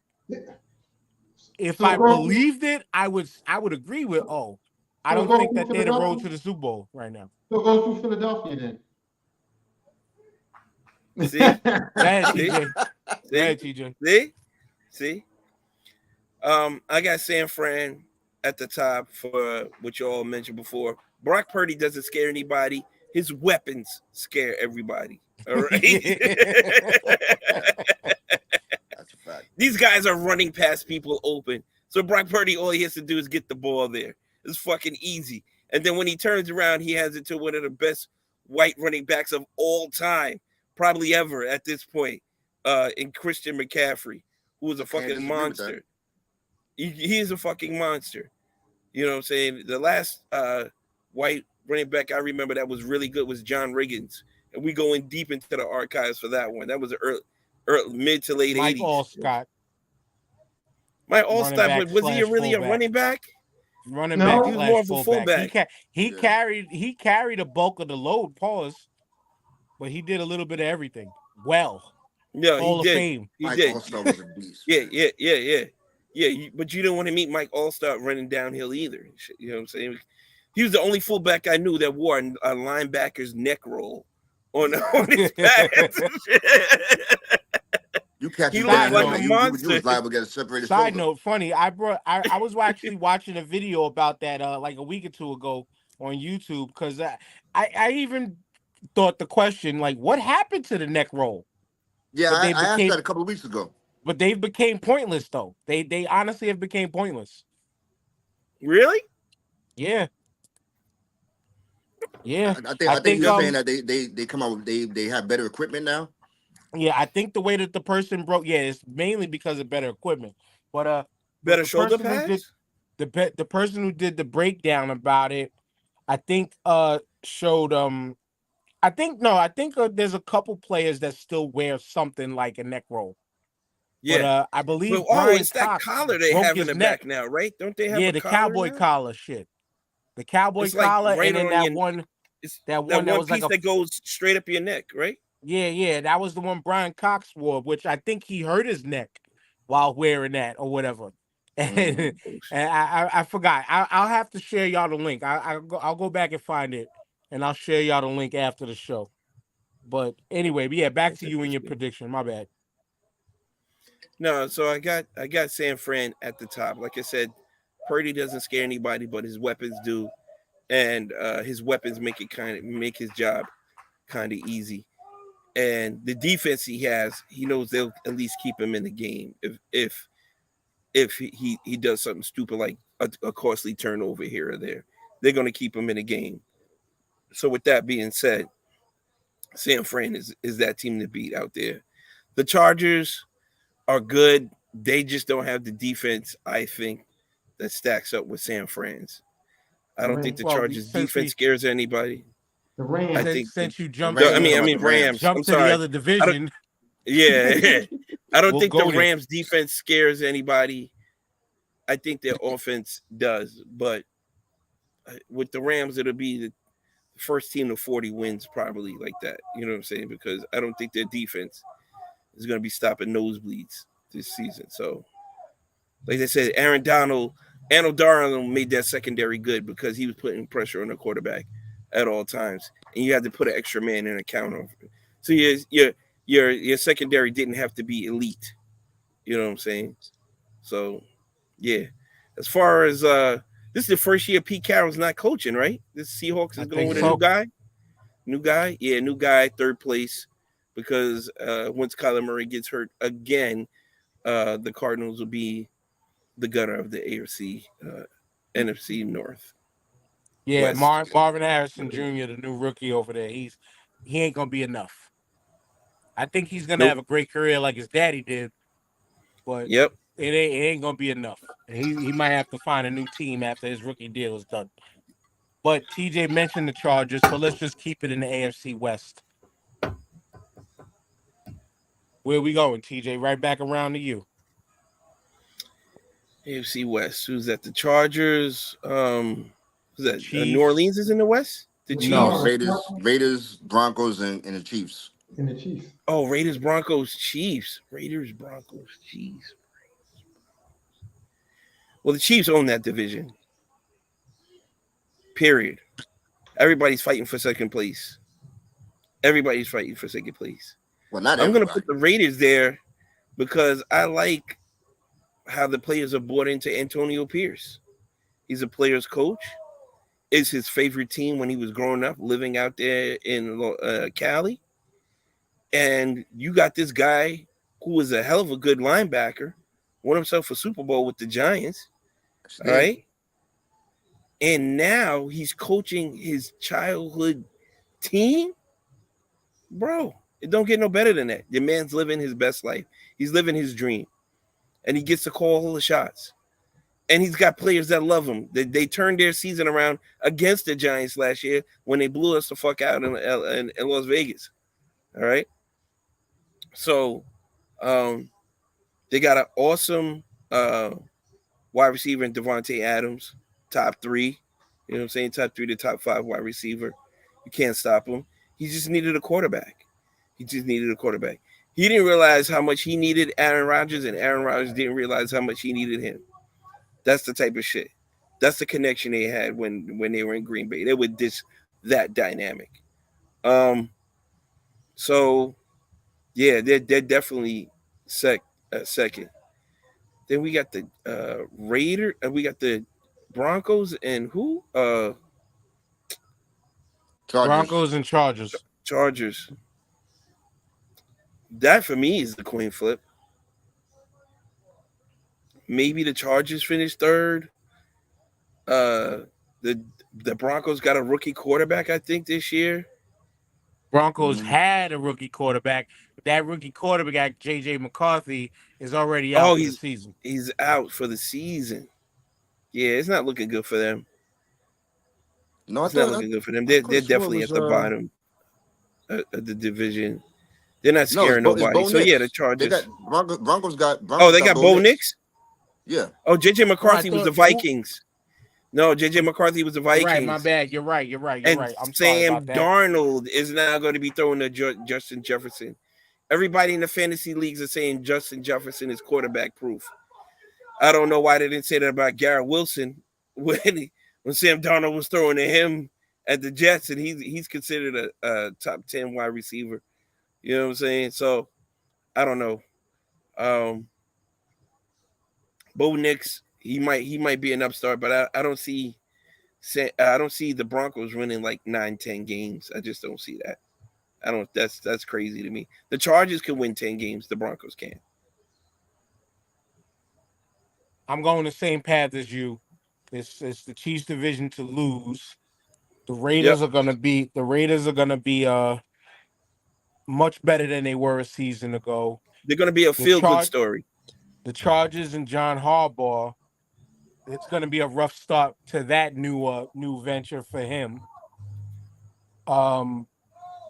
If I believed it, I would agree with I don't think that they're the road to the Super Bowl right now. So go through Philadelphia then. See? Go ahead, TJ. Go See? ahead, TJ. See? I got San Fran at the top for what you all mentioned before. Brock Purdy doesn't scare anybody. His weapons scare everybody. All right. That's a fact. These guys are running past people open. So Brock Purdy, all he has to do is get the ball there. It's fucking easy. And then when he turns around, he has it to one of the best white running backs of all time, probably ever at this point, in Christian McCaffrey, who is a fucking monster. He is a fucking monster. You know what I'm saying? The last white running back I remember that was really good was John Riggins. And we go in deep into the archives for that one. That was early mid to late Mike 80s. Allstott. Mike Allstott, but was he really a running back? Running No. back He was more of a slash fullback. fullback. He carried a bulk of the load, pause, but he did a little bit of everything. Well, Yeah, Hall he of did. Fame. He Mike did. Allstott was a beast. Yeah. But you didn't want to meet Mike Allstott running downhill either. You know what I'm saying? He was the only fullback I knew that wore a linebacker's neck roll on his pants. You catch He him looked down, like man, a you monster. was liable to get a separated Side shoulder. note, funny. I was actually watching a video about that like a week or two ago on YouTube because I even thought the question like, what happened to the neck roll? Yeah, But I they asked became- that a couple of weeks ago. But they became pointless though. They honestly have became pointless. Really? Yeah. Yeah. I think you're saying um, that they come out they have better equipment now. Yeah, I think the way that the person broke, it's mainly because of better equipment. But Better the shoulder person who did- pads? the person who did the breakdown about it, I think showed I think there's a couple players that still wear something like a neck roll. Yeah. But I believe But, Brian it's that Cox collar they broke have in his the neck. back now, right? Don't they have a the collar cowboy now? collar shit. The cowboy It's like collar, right and then on that your- one It's that that one that one was like piece a that goes straight up your neck, right? yeah, that was the one Brian Cox wore, which I think he hurt his neck while wearing that or whatever. And, and I forgot. I'll have to share y'all the link. I'll go back and find it, and I'll share y'all the link after the show. But anyway, back to you and your prediction. My bad. No, so I got San Fran at the top. Like I said, Purdy doesn't scare anybody, but his weapons do, and his weapons make his job kind of easy. And the defense he has, he knows they'll at least keep him in the game if he does something stupid like a costly turnover here or there. They're going to keep him in the game. So with that being said, San Fran is that team to beat out there. The Chargers are good. They just don't have the defense, I think, that stacks up with San Fran's. I don't think the Well, Chargers since defense we- scares anybody. The Rams. I think Since you jumped, Rams- I mean the Rams. jumped I'm to sorry. the other division. Yeah. I don't We'll think go the there. Rams defense scares anybody. I think their offense does, but with the Rams, it'll be the first team to 40 wins, probably like that. You know what I'm saying? Because I don't think their defense is going to be stopping nosebleeds this season. So, like I said, Aaron Donald made that secondary good because he was putting pressure on the quarterback at all times, and you had to put an extra man in a counter. So your secondary didn't have to be elite. You know what I'm saying? So, yeah. As far as this is the first year Pete Carroll's not coaching, right? This Seahawks I is going think with so. a new guy. New guy, yeah, new guy, third place. Because once Kyler Murray gets hurt again, the Cardinals will be the gunner of the NFC North. Yeah, West. Marvin Harrison Jr., the new rookie over there. He ain't gonna be enough. I think he's gonna Nope. have a great career like his daddy did, but Yep. it ain't gonna be enough. He might have to find a new team after his rookie deal is done. But TJ mentioned the Chargers, so let's just keep it in the AFC West. Where we going, TJ? Right back around to you. AFC West. Who's that? The Chargers. Who's that? Chiefs. New Orleans is in the West? The Chiefs? No. Raiders, Broncos, and the Chiefs. And the Chiefs. Oh, Raiders, Broncos, Chiefs. Raiders, Broncos, Chiefs. Well, the Chiefs own that division. Period. Everybody's fighting for second place. Everybody's fighting for second place. Well, not I'm going to everybody. put the Raiders there because I like how the players are bought into Antonio Pierce. He's a player's coach. It's his favorite team when he was growing up, living out there in Cali. And you got this guy who was a hell of a good linebacker, won himself a Super Bowl with the Giants, all right? And now he's coaching his childhood team. Bro, it don't get no better than that. The man's living his best life. He's living his dream. And he gets to call all the shots. And he's got players that love him. They turned their season around against the Giants last year when they blew us the fuck out in Las Vegas. All right? So they got an awesome wide receiver in Devontae Adams, top 3. You know what I'm saying? Top 3 to top 5 wide receiver. You can't stop him. He just needed a quarterback. He didn't realize how much he needed Aaron Rodgers, and Aaron Rodgers didn't realize how much he needed him. That's the type of shit. That's the connection they had when they were in Green Bay. They were that dynamic. So yeah, they're definitely second. Then we got the Raider, and we got the Broncos, and who? Chargers. Broncos and Chargers. That for me is the coin flip. Maybe the Chargers finish third. The Broncos got a rookie quarterback, I think, this year. Broncos had a rookie quarterback. That rookie quarterback, J.J. McCarthy, is already out for the season. He's out for the season. Yeah, it's not looking good for them. No, It's not looking good for them. They're definitely at the bottom of the division. They're not scaring nobody. So yeah, the Chargers. Broncos got. They got Bo Nix. Yeah. Oh, J.J. McCarthy was the Vikings. No, J.J. McCarthy was the Vikings. Right, my bad. You're right. And I'm Sam sorry about that. Darnold is now going to be throwing to Justin Jefferson. Everybody in the fantasy leagues are saying Justin Jefferson is quarterback proof. I don't know why they didn't say that about Garrett Wilson when Sam Darnold was throwing to him at the Jets, and he's considered a top 10 wide receiver. You know what I'm saying? So I don't know. Bo Nix, he might be an upstart, but I don't see the Broncos winning like 9-10 games. I just don't see that. That's crazy to me. The Chargers can win 10 games, the Broncos can't. I'm going the same path as you. It's the Chiefs division to lose. The Raiders are gonna be much better than they were a season ago. They're gonna be a feel-good story. The Chargers and John Harbaugh, it's gonna be a rough start to that new venture for him. And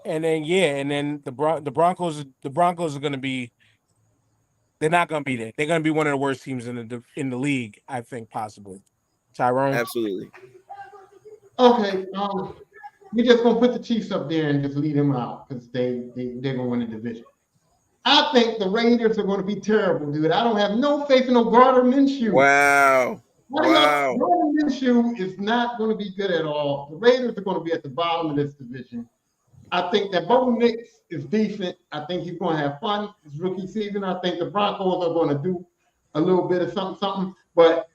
then the Broncos are gonna be. They're not gonna be there. They're gonna be one of the worst teams in the league, I think, possibly. Tyrone? Absolutely. Okay, we're just gonna put the Chiefs up there and just lead them out because they're gonna win the division. I think the Raiders are gonna be terrible, dude. I don't have no faith in no Gardner Minshew. Wow. Gardner Minshew is not gonna be good at all. The Raiders are gonna be at the bottom of this division. I think that Bo Nix is decent. I think he's going to have fun his rookie season. I think the Broncos are going to do a little bit of something. But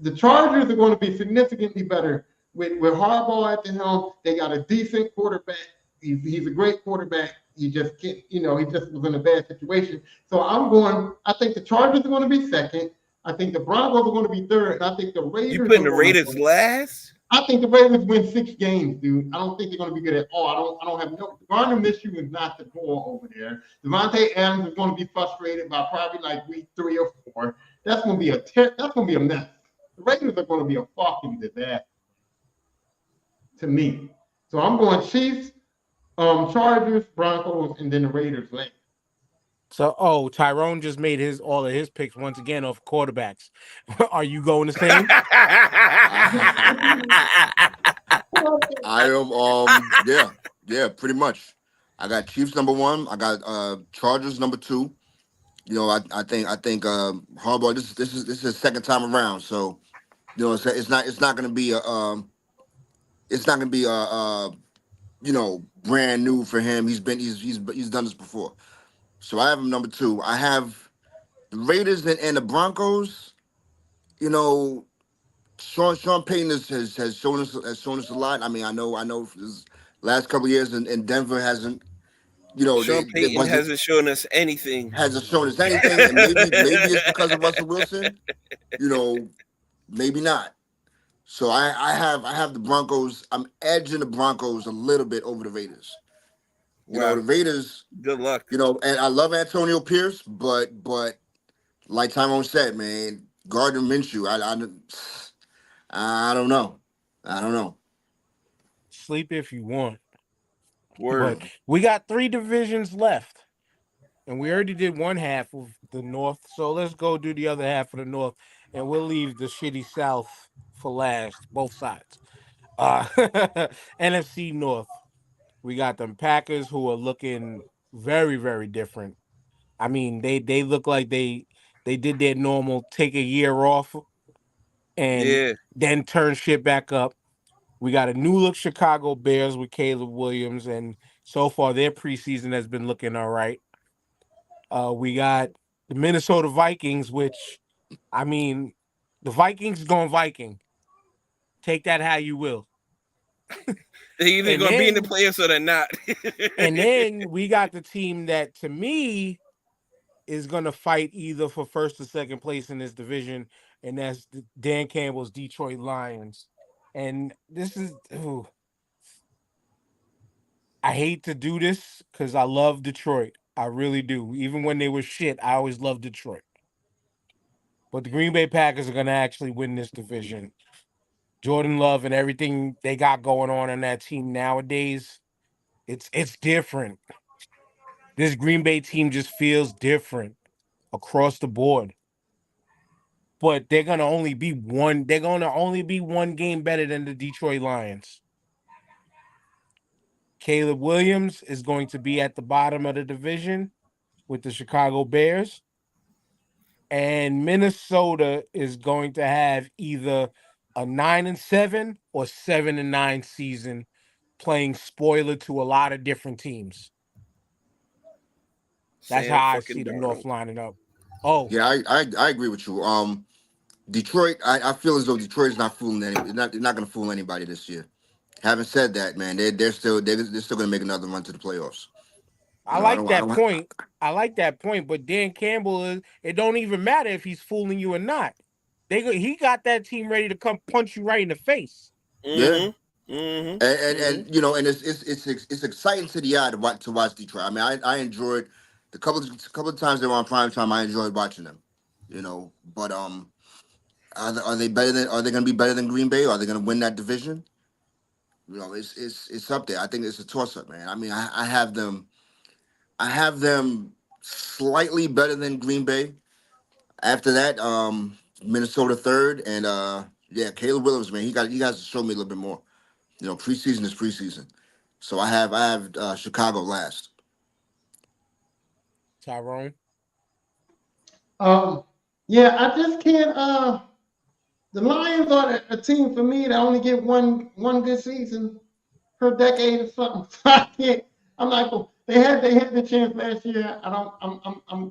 the Chargers are going to be significantly better with Harbaugh at the helm. They got a decent quarterback. He's a great quarterback. He just can't, he just was in a bad situation. So I think the Chargers are going to be second. I think the Broncos are going to be third. And I think the Raiders. You putting the Raiders last? I think the Ravens win 6 games, dude. I don't think they're going to be good at all. I don't have no. Gardner Minshew is not the goal over there. Devontae Adams is going to be frustrated by probably like week 3 or 4. That's going to be a mess. The Raiders are going to be a fucking disaster to me. So I'm going Chiefs, Chargers, Broncos, and then the Raiders late. So, Tyrone just made all of his picks once again off quarterbacks. Are you going the same? I am. Yeah, pretty much. I got Chiefs number 1. I got Chargers number 2. I think Harbaugh. This is his second time around, so it's not going to be brand new for him. He's done this before. So I have them number 2. I have the Raiders and the Broncos. You know, Sean Payton has shown us a lot. I mean, I know his last couple of years in Denver hasn't, you know, Sean they Payton wasn't hasn't shown us anything. hasn't shown us anything, and maybe it's because of Russell Wilson. You know, maybe not. So I have the Broncos. I'm edging the Broncos a little bit over the Raiders. You know, Wow. the Raiders. Good luck. You know, and I love Antonio Pierce, but like Tyrone said, man, Gardner Minshew. I don't know. I don't know. Sleep if you want. Word. But we got 3 divisions left. And we already did one half of the North. So let's go do the other half of the North. And we'll leave the shitty South for last, both sides. NFC North. We got them Packers who are looking very, very different. I mean, they look like they did their normal take a year off and then turn shit back up. We got a new look Chicago Bears with Caleb Williams, and so far their preseason has been looking all right. We got the Minnesota Vikings, which, I mean, the Vikings going Viking. Take that how you will. They're either going to be in the playoffs or they're not. And then we got the team that, to me, is going to fight either for first or second place in this division, and that's Dan Campbell's Detroit Lions. And this is, I hate to do this because I love Detroit. I really do. Even when they were shit, I always loved Detroit. But the Green Bay Packers are going to actually win this division. Jordan Love and everything they got going on in that team nowadays, it's different. This Green Bay team just feels different across the board. But they're gonna only be one game better than the Detroit Lions. Caleb Williams is going to be at the bottom of the division with the Chicago Bears. And Minnesota is going to have either a 9-7 or 7-9 season, playing spoiler to a lot of different teams. That's how I see the North lining up. Oh, yeah, I agree with you. Detroit, I feel as though Detroit is not fooling anybody. They're not going to fool anybody this year. Having said that, man, they're still going to make another run to the playoffs. I like that point, but Dan Campbell it don't even matter if he's fooling you or not. He got that team ready to come punch you right in the face. Yeah. Mm-hmm. And you know, and it's exciting to the eye to watch Detroit. I mean, I enjoyed the couple of times they were on prime time. I enjoyed watching them. You know, but are they better than? Are they going to be better than Green Bay? Are they going to win that division? You know, it's up there. I think it's a toss up, man. I mean, I have them slightly better than Green Bay. After that, Minnesota third, and Caleb Williams, man, he guys to show me a little bit more. You know, preseason is preseason. So I have Chicago last. Tyrone? Yeah, I just can't. The Lions are a team for me that only get one good season per decade or something. So I can't. I'm like, they had the chance last year.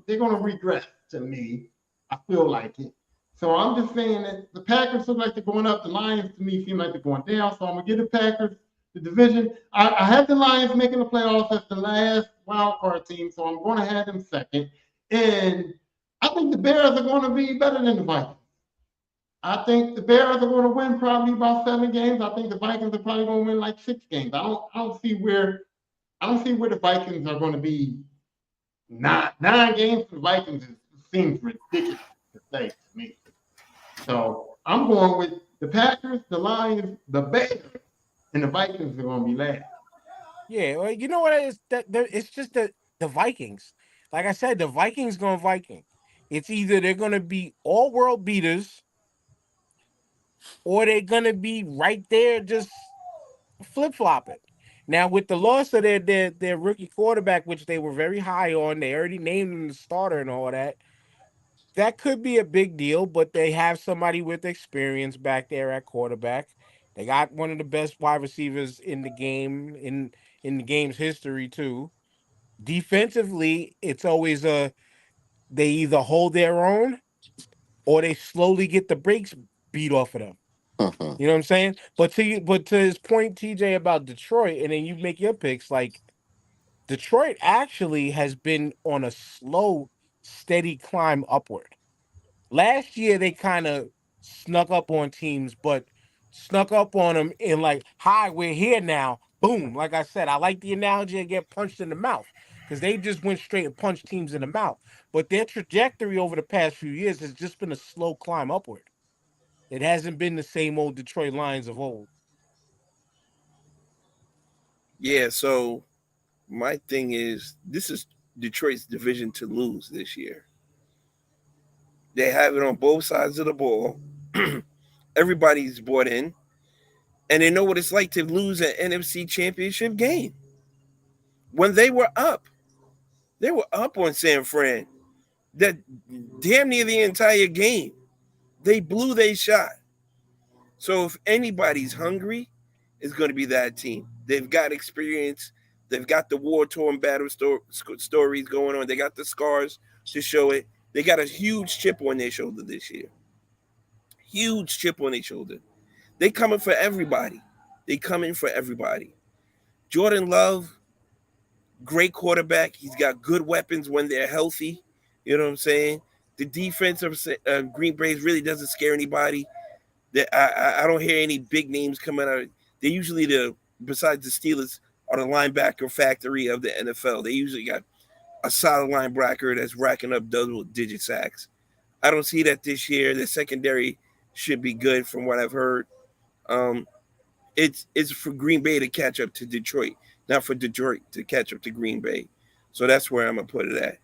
They're gonna regress to me. I feel like it. So I'm just saying that the Packers look like they're going up. The Lions, to me, seem like they're going down. So I'm going to give the Packers the division. I have the Lions making the playoffs as the last wild card team, so I'm going to have them second. And I think the Bears are going to be better than the Vikings. I think the Bears are going to win probably about 7 games. I think the Vikings are probably going to win like 6 games. I don't see where the Vikings are going to be. 9 games for the Vikings seems ridiculous to say to me. So I'm going with the Packers, the Lions, the Bears, and the Vikings are going to be last. Yeah, well, you know what it is? It's just the Vikings. Like I said, the Vikings going Viking. It's either they're going to be all world beaters, or they're going to be right there just flip flopping. Now with the loss of their rookie quarterback, which they were very high on, they already named him the starter and all that. That could be a big deal, but they have somebody with experience back there at quarterback. They got one of the best wide receivers in the game, in the game's history too. Defensively, it's always they either hold their own or they slowly get the brakes beat off of them. You know what I'm saying? But to his point, TJ, about Detroit, and then you make your picks. Like Detroit actually has been on a slow, steady climb upward. Last year they kind of snuck up on teams, but snuck up on them in like, "Hi, we're here now." Boom. Like I said, I like the analogy of get punched in the mouth because they just went straight and punched teams in the mouth. But their trajectory over the past few years has just been a slow climb upward. It hasn't been the same old Detroit Lions of old. Yeah, so my thing is this is Detroit's division to lose this year. They have it on both sides of the ball. Everybody's bought in, and they know what it's like to lose an NFC championship game. When they were up on San Fran. That damn near the entire game. They blew their shot. So if anybody's hungry, it's going to be that team. They've got experience. They've got the war-torn battle stories going on. They got the scars to show it. They got a huge chip on their shoulder this year. Huge chip on their shoulder. They coming for everybody. Jordan Love, great quarterback. He's got good weapons when they're healthy. You know what I'm saying? The defense of Green Bay really doesn't scare anybody. I don't hear any big names coming out. They usually, besides the Steelers, are the linebacker factory of the NFL. They usually got a solid linebacker that's racking up double-digit sacks. I don't see that this year. The secondary should be good from what I've heard. It's for Green Bay to catch up to Detroit, not for Detroit to catch up to Green Bay. So that's where I'm going to put it at.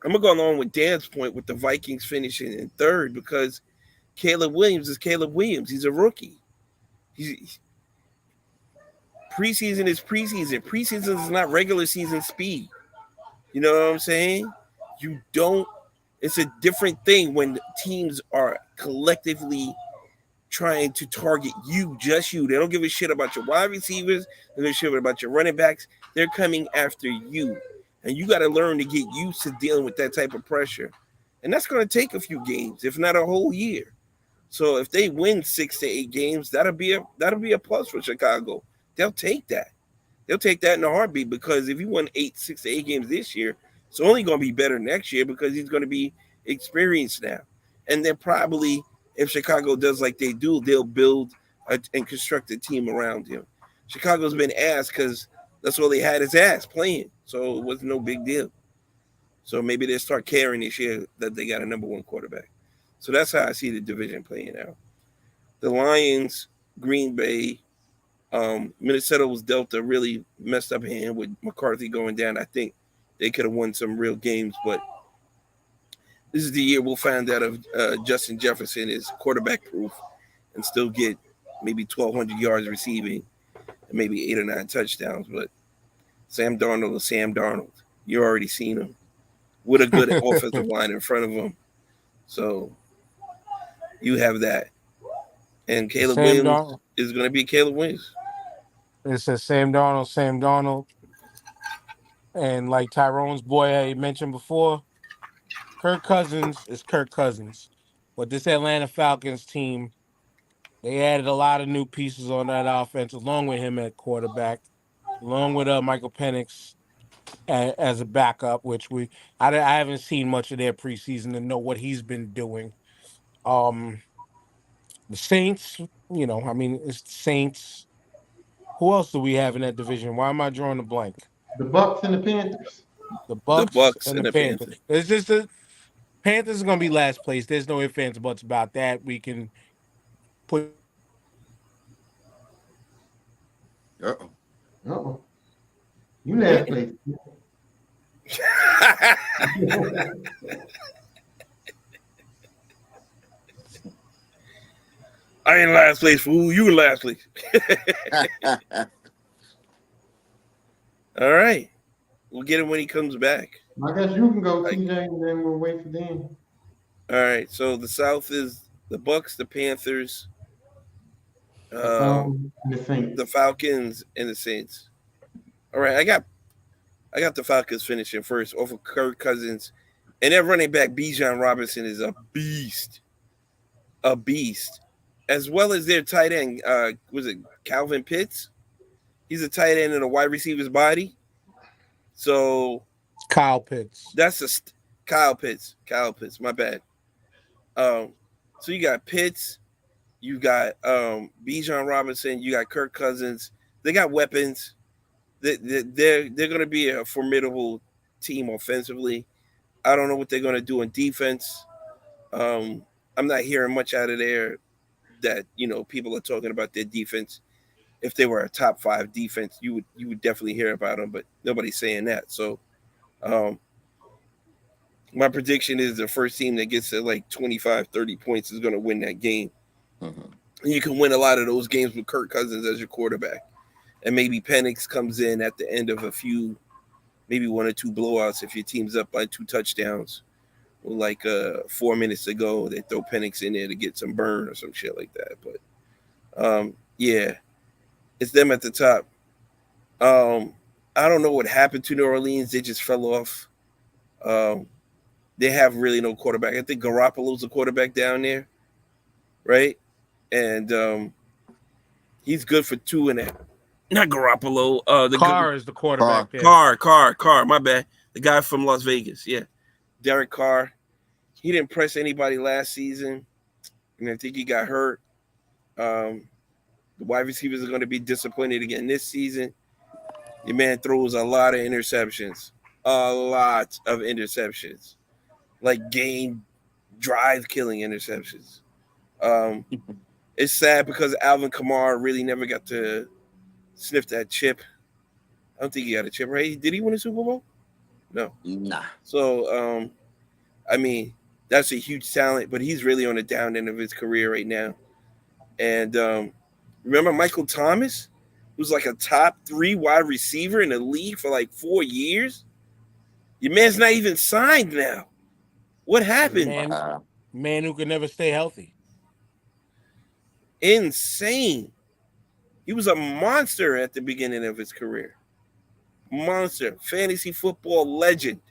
I'm going to go along with Dan's point with the Vikings finishing in third because Caleb Williams is Caleb Williams. He's a rookie. Preseason is preseason. Preseason is not regular season speed. You know what I'm saying? It's a different thing when teams are collectively trying to target you, just you. They don't give a shit about your wide receivers. They don't give a shit about your running backs. They're coming after you. And you got to learn to get used to dealing with that type of pressure. And that's going to take a few games, if not a whole year. So if they win 6 to 8 games, that'll be a plus for Chicago. They'll take that. They'll take that in a heartbeat because if you won 6 to 8 games this year, it's only going to be better next year because he's going to be experienced now. And then probably if Chicago does like they do, they'll build and construct a team around him. Chicago's been ass because that's all they had is ass playing. So it was no big deal. So maybe they'll start caring this year that they got a number one quarterback. So that's how I see the division playing out. The Lions, Green Bay, Minnesota was dealt a really messed up hand with McCarthy going down. I think they could have won some real games, but this is the year we'll find out if Justin Jefferson is quarterback proof and still get maybe 1,200 yards receiving and maybe 8 or 9 touchdowns. But Sam Darnold is Sam Darnold. You already seen him with a good offensive line in front of him. So you have that. And Caleb Williams is going to be Caleb Williams. It says Sam Darnold. And like Tyrone's boy I mentioned before, Kirk Cousins is Kirk Cousins. But this Atlanta Falcons team, they added a lot of new pieces on that offense, along with him at quarterback, along with Michael Penix as a backup, which I haven't seen much of their preseason to know what he's been doing. The Saints, it's the Saints. Who else do we have in that division? Why am I drawing a blank? The Bucks and the Panthers. The Bucks and the Panthers. It's just the Panthers is going to be last place. There's no ifs, ands, or buts about that. We can put. Uh-oh. You last place. I ain't last place, fool. You last place. All right. We'll get him when he comes back. I guess you can go, TJ, and then we'll wait for Dan. All right. So the South is the Bucks, the Panthers, The Saints. the Falcons, and the Saints. All right. I got I got the Falcons finishing first over Kirk Cousins. And their running back, Bijan Robinson, is a beast. A beast. As well as their tight end, was it Calvin Pitts? He's a tight end in a wide receiver's body. So Kyle Pitts. that's Kyle Pitts. Kyle Pitts, my bad. So you got Pitts, you got Bijan Robinson, you got Kirk Cousins. They got weapons. They're going to be a formidable team offensively. I don't know what they're going to do in defense. I'm not hearing much out of there that, people are talking about their defense. If they were a top 5 defense, you would definitely hear about them, but nobody's saying that. So my prediction is the first team that gets to like 25, 30 points is going to win that game. Mm-hmm. And you can win a lot of those games with Kirk Cousins as your quarterback. And maybe Penix comes in at the end of a few, maybe 1 or 2 blowouts if your team's up by 2 touchdowns. With like 4 minutes to go, they throw Penix in there to get some burn or some shit like that. But, yeah, it's them at the top. I don't know what happened to New Orleans. They just fell off. They have really no quarterback. I think Garoppolo's the quarterback down there, right? And he's good for 2 and a half. Not Garoppolo. Carr is the quarterback there. Carr. My bad. The guy from Las Vegas. Yeah, Derek Carr. He didn't press anybody last season, and I think he got hurt. The wide receivers are going to be disappointed again this season. Your man throws a lot of interceptions. Like game drive killing interceptions. It's sad because Alvin Kamara really never got to sniff that chip. I don't think he got a chip, right? Did he win a Super Bowl? No. Nah. So, I mean, that's a huge talent, but he's really on the down end of his career right now. And remember Michael Thomas, who's like a top 3 wide receiver in the league for like 4 years? Your man's not even signed now. What happened? Man who could never stay healthy. Insane. He was a monster at the beginning of his career. Monster. Fantasy football legend.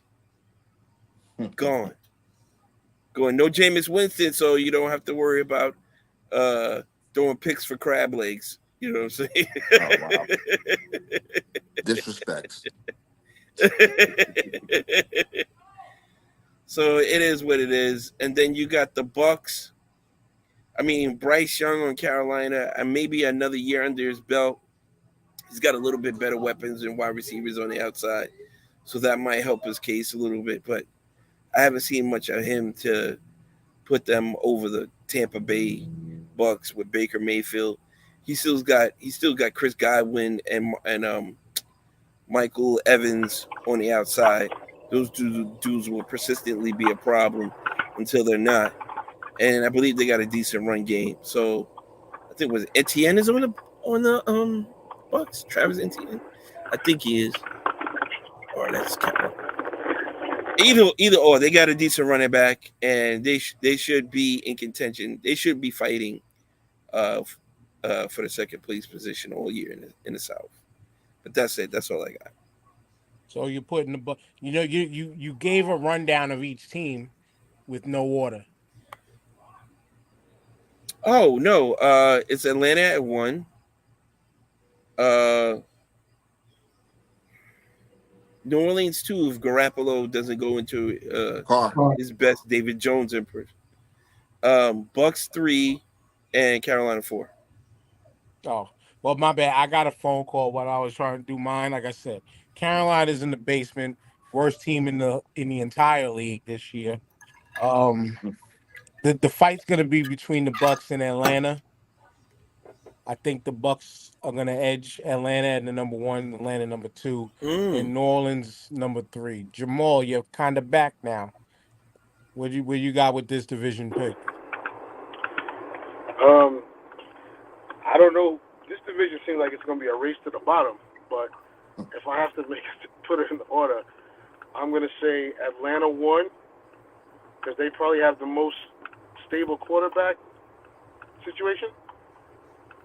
Gone. No Jameis Winston, so you don't have to worry about throwing picks for crab legs. You know what I'm saying? Oh, wow. Disrespects. So it is what it is. And then you got the Bucks. I mean, Bryce Young on Carolina, and maybe another year under his belt. He's got a little bit better weapons and wide receivers on the outside, so that might help his case a little bit. But I haven't seen much of him to put them over the Tampa Bay Bucks with Baker Mayfield. He's still got Chris Godwin and Michael Evans on the outside. Those dudes will persistently be a problem until they're not. And I believe they got a decent run game. So I think Etienne is on the Bucks. Travis Etienne, I think he is. Or that's either or. They got a decent running back, and they should be in contention. They should be fighting for the second place position all year in the South. But that's it. That's all I got. So you're putting you gave a rundown of each team with no order. Oh no, it's Atlanta at 1. New Orleans 2 if Garoppolo doesn't go into his best. David Jones imprint. Bucks 3 and Carolina 4. Oh, well, my bad. I got a phone call while I was trying to do mine. Like I said, Carolina's in the basement, worst team in the entire league this year. The fight's gonna be between the Bucks and Atlanta. I think the Bucks are gonna edge Atlanta at the number 1, Atlanta number 2, and New Orleans number 3. Jamal, you're kind of back now. What you got with this division pick? I don't know. This division seems like it's going to be a race to the bottom. But if I have to put it in order, I'm going to say Atlanta 1 because they probably have the most stable quarterback situation.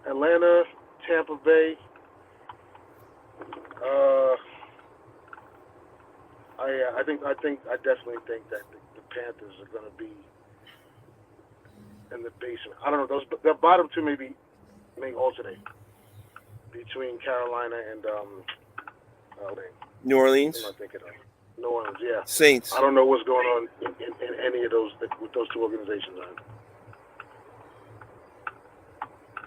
Atlanta, Tampa Bay, I definitely think that the Panthers are going to be in the basement. I don't know. The bottom two may alternate between Carolina and New Orleans. I'm not thinking of New Orleans. Yeah, Saints. I don't know what's going on in any of those with those two organizations.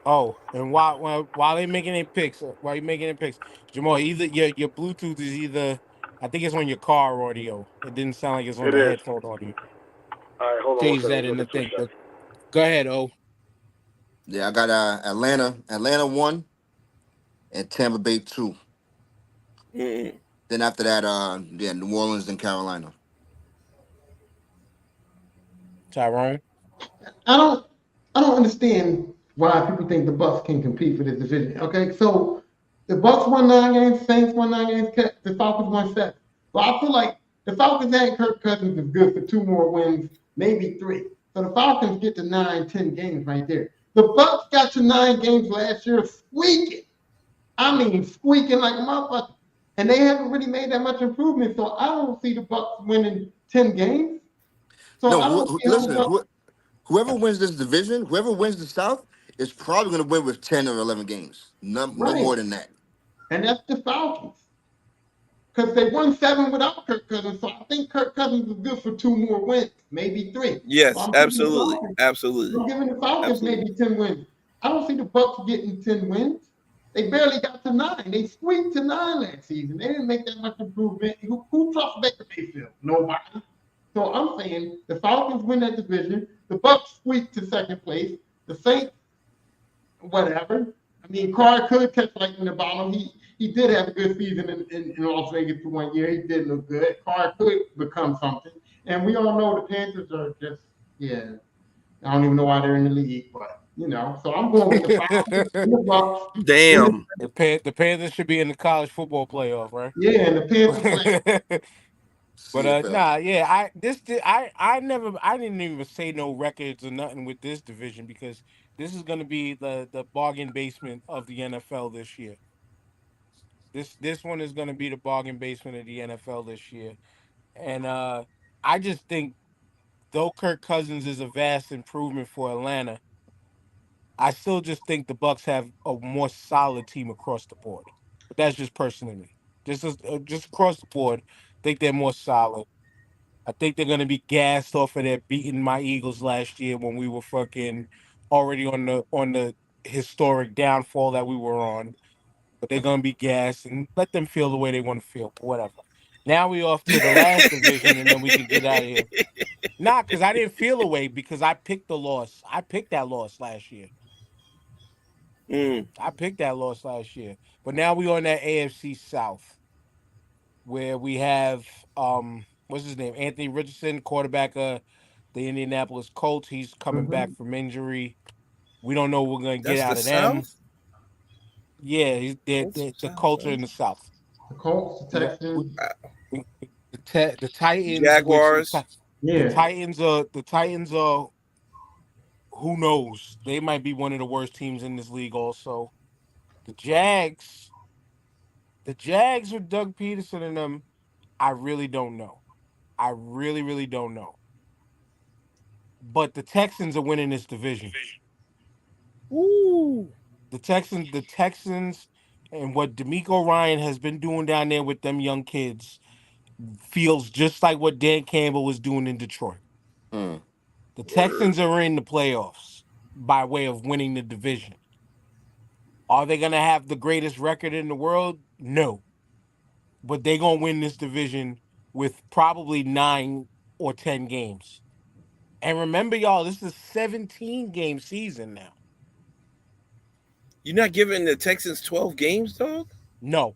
Oh, and while they making their picks, Jamal, either your Bluetooth is either, I think it's on your car audio. It didn't sound like it's on It the is. headphone audio. All right, hold on. Change that in the thing. Go ahead, O. Yeah, I got Atlanta 1 and Tampa Bay 2. Mm-mm. Then after that, New Orleans and Carolina. Tyrone. I don't understand why people think the Bucks can compete for this division. Okay, so the Bucks won 9 games, Saints won 9 games, the Falcons won 7. So I feel like the Falcons and Kirk Cousins is good for 2 more wins, maybe 3. So the Falcons get to 9, 10 games right there. The Bucks got to 9 games last year squeaking. I mean, squeaking like a motherfucker. And they haven't really made that much improvement. So I don't see the Bucks winning 10 games. So I don't see whoever wins this division, whoever wins the South, is probably going to win with 10 or 11 games. No more than that. And that's the Falcons. Because they won 7 without Kirk Cousins. So I think Kirk Cousins is good for 2 more wins, maybe 3. Yes, so absolutely. I'm giving the Falcons maybe 10 wins. I don't see the Bucks getting 10 wins. They barely got to 9. They squeaked to 9 last season. They didn't make that much improvement. Who trusts Baker Mayfield? Nobody. So I'm saying the Falcons win that division. The Bucks squeak to 2nd place. The Saints, whatever. I mean, Carr could catch lightning in the bottom. He did have a good season in Las Vegas for 1 year. He did look good. Carr could become something. And we all know the Panthers are just, I don't even know why they're in the league, but, so I'm going with the Falcons and the Bucks. Damn. The Panthers should be in the college football playoff, right? Yeah, and the Panthers. But I didn't even say no records or nothing with this division because this is going to be the bargain basement of the NFL this year. This one is going to be the bargain basement of the NFL this year, and I just think though Kirk Cousins is a vast improvement for Atlanta, I still just think the Bucks have a more solid team across the board. But that's just personally, just across the board, I think they're more solid. I think they're gonna be gassed off of that beating my Eagles last year when we were fucking already on the historic downfall that we were on. But they're gonna be gassed and let them feel the way they want to feel. Whatever. Now we off to the last division and then we can get out of here. Nah, because I didn't feel a way because I picked the loss. I picked that loss last year. I picked that loss last year. But now we on that AFC South where we have what's his name? Anthony Richardson, quarterback of the Indianapolis Colts. He's coming back from injury. We don't know what we're gonna get out of them. South? Yeah, the Colts are in the South. The Colts, the Texans, the Titans, Jaguars. The Titans are. Who knows? They might be one of the worst teams in this league. Also, the Jags with Doug Peterson and them. I really don't know. I really, really don't know. But the Texans are winning this division. Ooh. The Texans, and what DeMeco Ryan has been doing down there with them young kids feels just like what Dan Campbell was doing in Detroit. The Texans are in the playoffs by way of winning the division. Are they going to have the greatest record in the world? No. But they're going to win this division with probably 9 or 10 games. And remember, y'all, this is a 17-game season now. You're not giving the Texans 12 games, dog? No,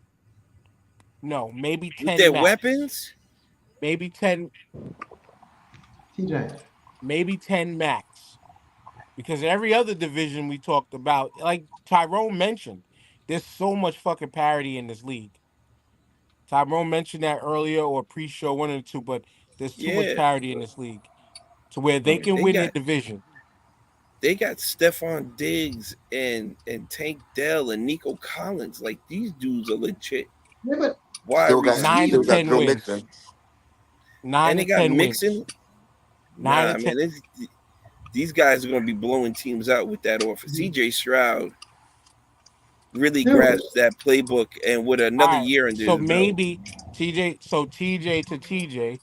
maybe 10. With their max. Weapons? Maybe 10. TJ. Maybe 10 max. Because every other division we talked about, like Tyrone mentioned, there's so much fucking parity in this league. Tyrone mentioned that earlier or pre-show, one or the two, but there's too much parity in this league to where they can win the division. They got Stephon Diggs and Tank Dell and Nico Collins. Like, these dudes are legit. Yeah, but why? Still got 9 to 10 wins. 9 And to they got 10 Mixon. wins. 9 to 10. Man, these guys are going to be blowing teams out with that offense. CJ Stroud really grasps that playbook, and with another All right, year under so his belt. maybe TJ to TJ,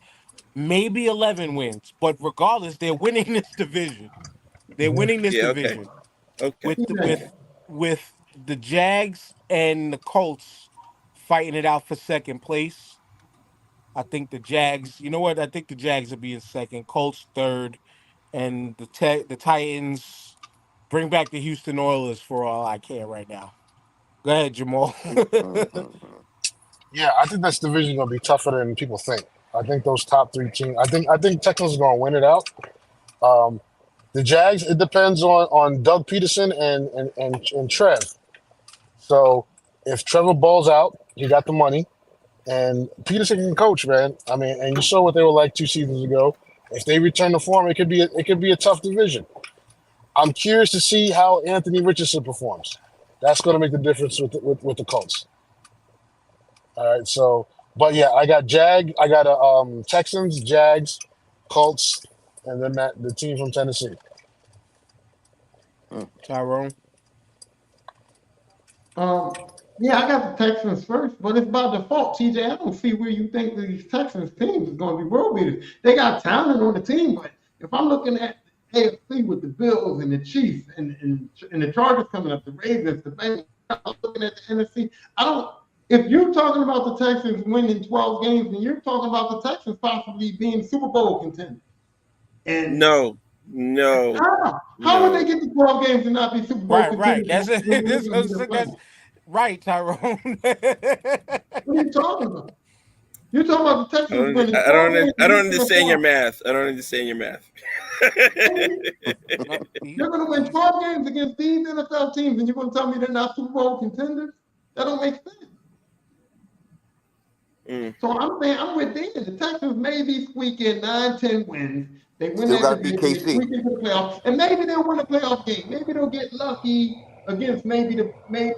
maybe 11 wins, but regardless, they're winning this division. They're winning this Yeah, okay. division Okay. with the Jags and the Colts fighting it out for second place. I think the Jags. You know what? I think the Jags will be in second. Colts third, and the Titans bring back the Houston Oilers for all I care right now. Go ahead, Jamal. Yeah, I think this division gonna be tougher than people think. I think those top three teams. I think Texans are gonna win it out. Um, the Jags. It depends on Doug Peterson and Trev. So if Trevor balls out, he got the money, and Peterson can coach, man. I mean, and you saw what they were like 2 seasons ago. If they return to form, it could be a tough division. I'm curious to see how Anthony Richardson performs. That's going to make the difference with the Colts. All right, so but yeah, I got Texans, Jags, Colts, and then the team from Tennessee. Tyrone. Yeah, I got the Texans first, but it's by default, TJ. I don't see where you think these Texans teams is going to be world beaters. They got talent on the team, but if I'm looking at AFC with the Bills and the Chiefs and the Chargers coming up, the Ravens, the Bengals, I'm looking at the NFC. If you're talking about the Texans winning 12 games, then you're talking about the Texans possibly being Super Bowl contenders. And No. How would they get to 12 games and not be Super Bowl Right. contenders? That's right, Tyrone. What are you talking about? You're talking about the Texans winning. I don't understand your math. I don't understand your math. You're going to win 12 games against these NFL teams, and you're going to tell me they're not Super Bowl contenders? That don't make sense. So I'm saying I'm with Dan. The Texans maybe squeak in 9-10 wins. They win Still that gotta beat division, they KC. squeak into the playoffs, and maybe they'll win a playoff game. Maybe they'll get lucky against maybe they'll play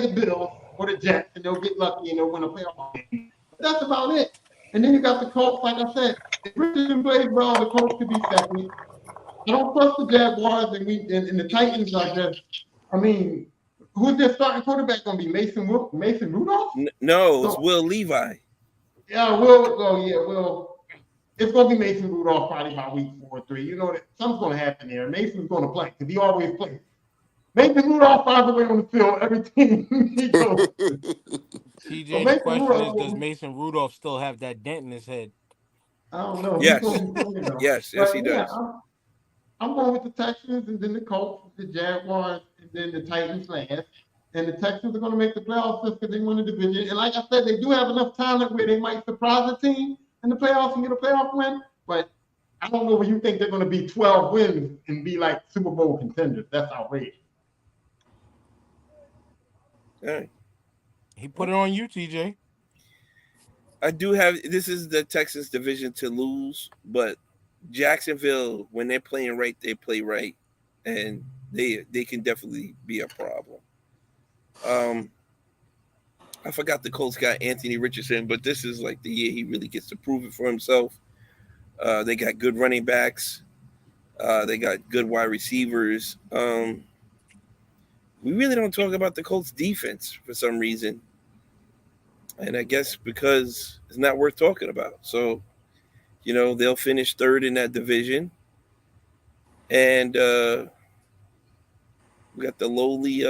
the Bills or the Jets, and they'll get lucky and they'll win a playoff game. But that's about it. And then you got the Colts, like I said. If Richardson plays well, the Colts could be second. I don't trust the Jaguars and the Titans are just. I mean, who's their starting quarterback going to be? Mason Rudolph? No, it's Will Levi. Yeah, Will. It's going to be Mason Rudolph probably by week 4 or 3. You know that something's going to happen there. Mason's going to play because he always plays. Mason Rudolph finds a way on the field every team he goes. TJ, the question is, does Mason Rudolph still have that dent in his head? I don't know. Yes, he does. I'm going with the Texans and then the Colts, the Jaguars, and then the Titans last. And the Texans are going to make the playoffs just because they won the division. And like I said, they do have enough talent where they might surprise a team in the playoffs and get a playoff win. But I don't know where you think they're going to be 12 wins and be like Super Bowl contenders. That's outrageous. All right. He put it on you, TJ. I do have. This is the Texans division to lose, but Jacksonville, when they're playing right, they play right, and they can definitely be a problem. I forgot the Colts got Anthony Richardson, but this is like the year he really gets to prove it for himself. They got good running backs. They got good wide receivers. We really don't talk about the Colts defense for some reason. And I guess because it's not worth talking about. So, they'll finish third in that division. And we got the lowly,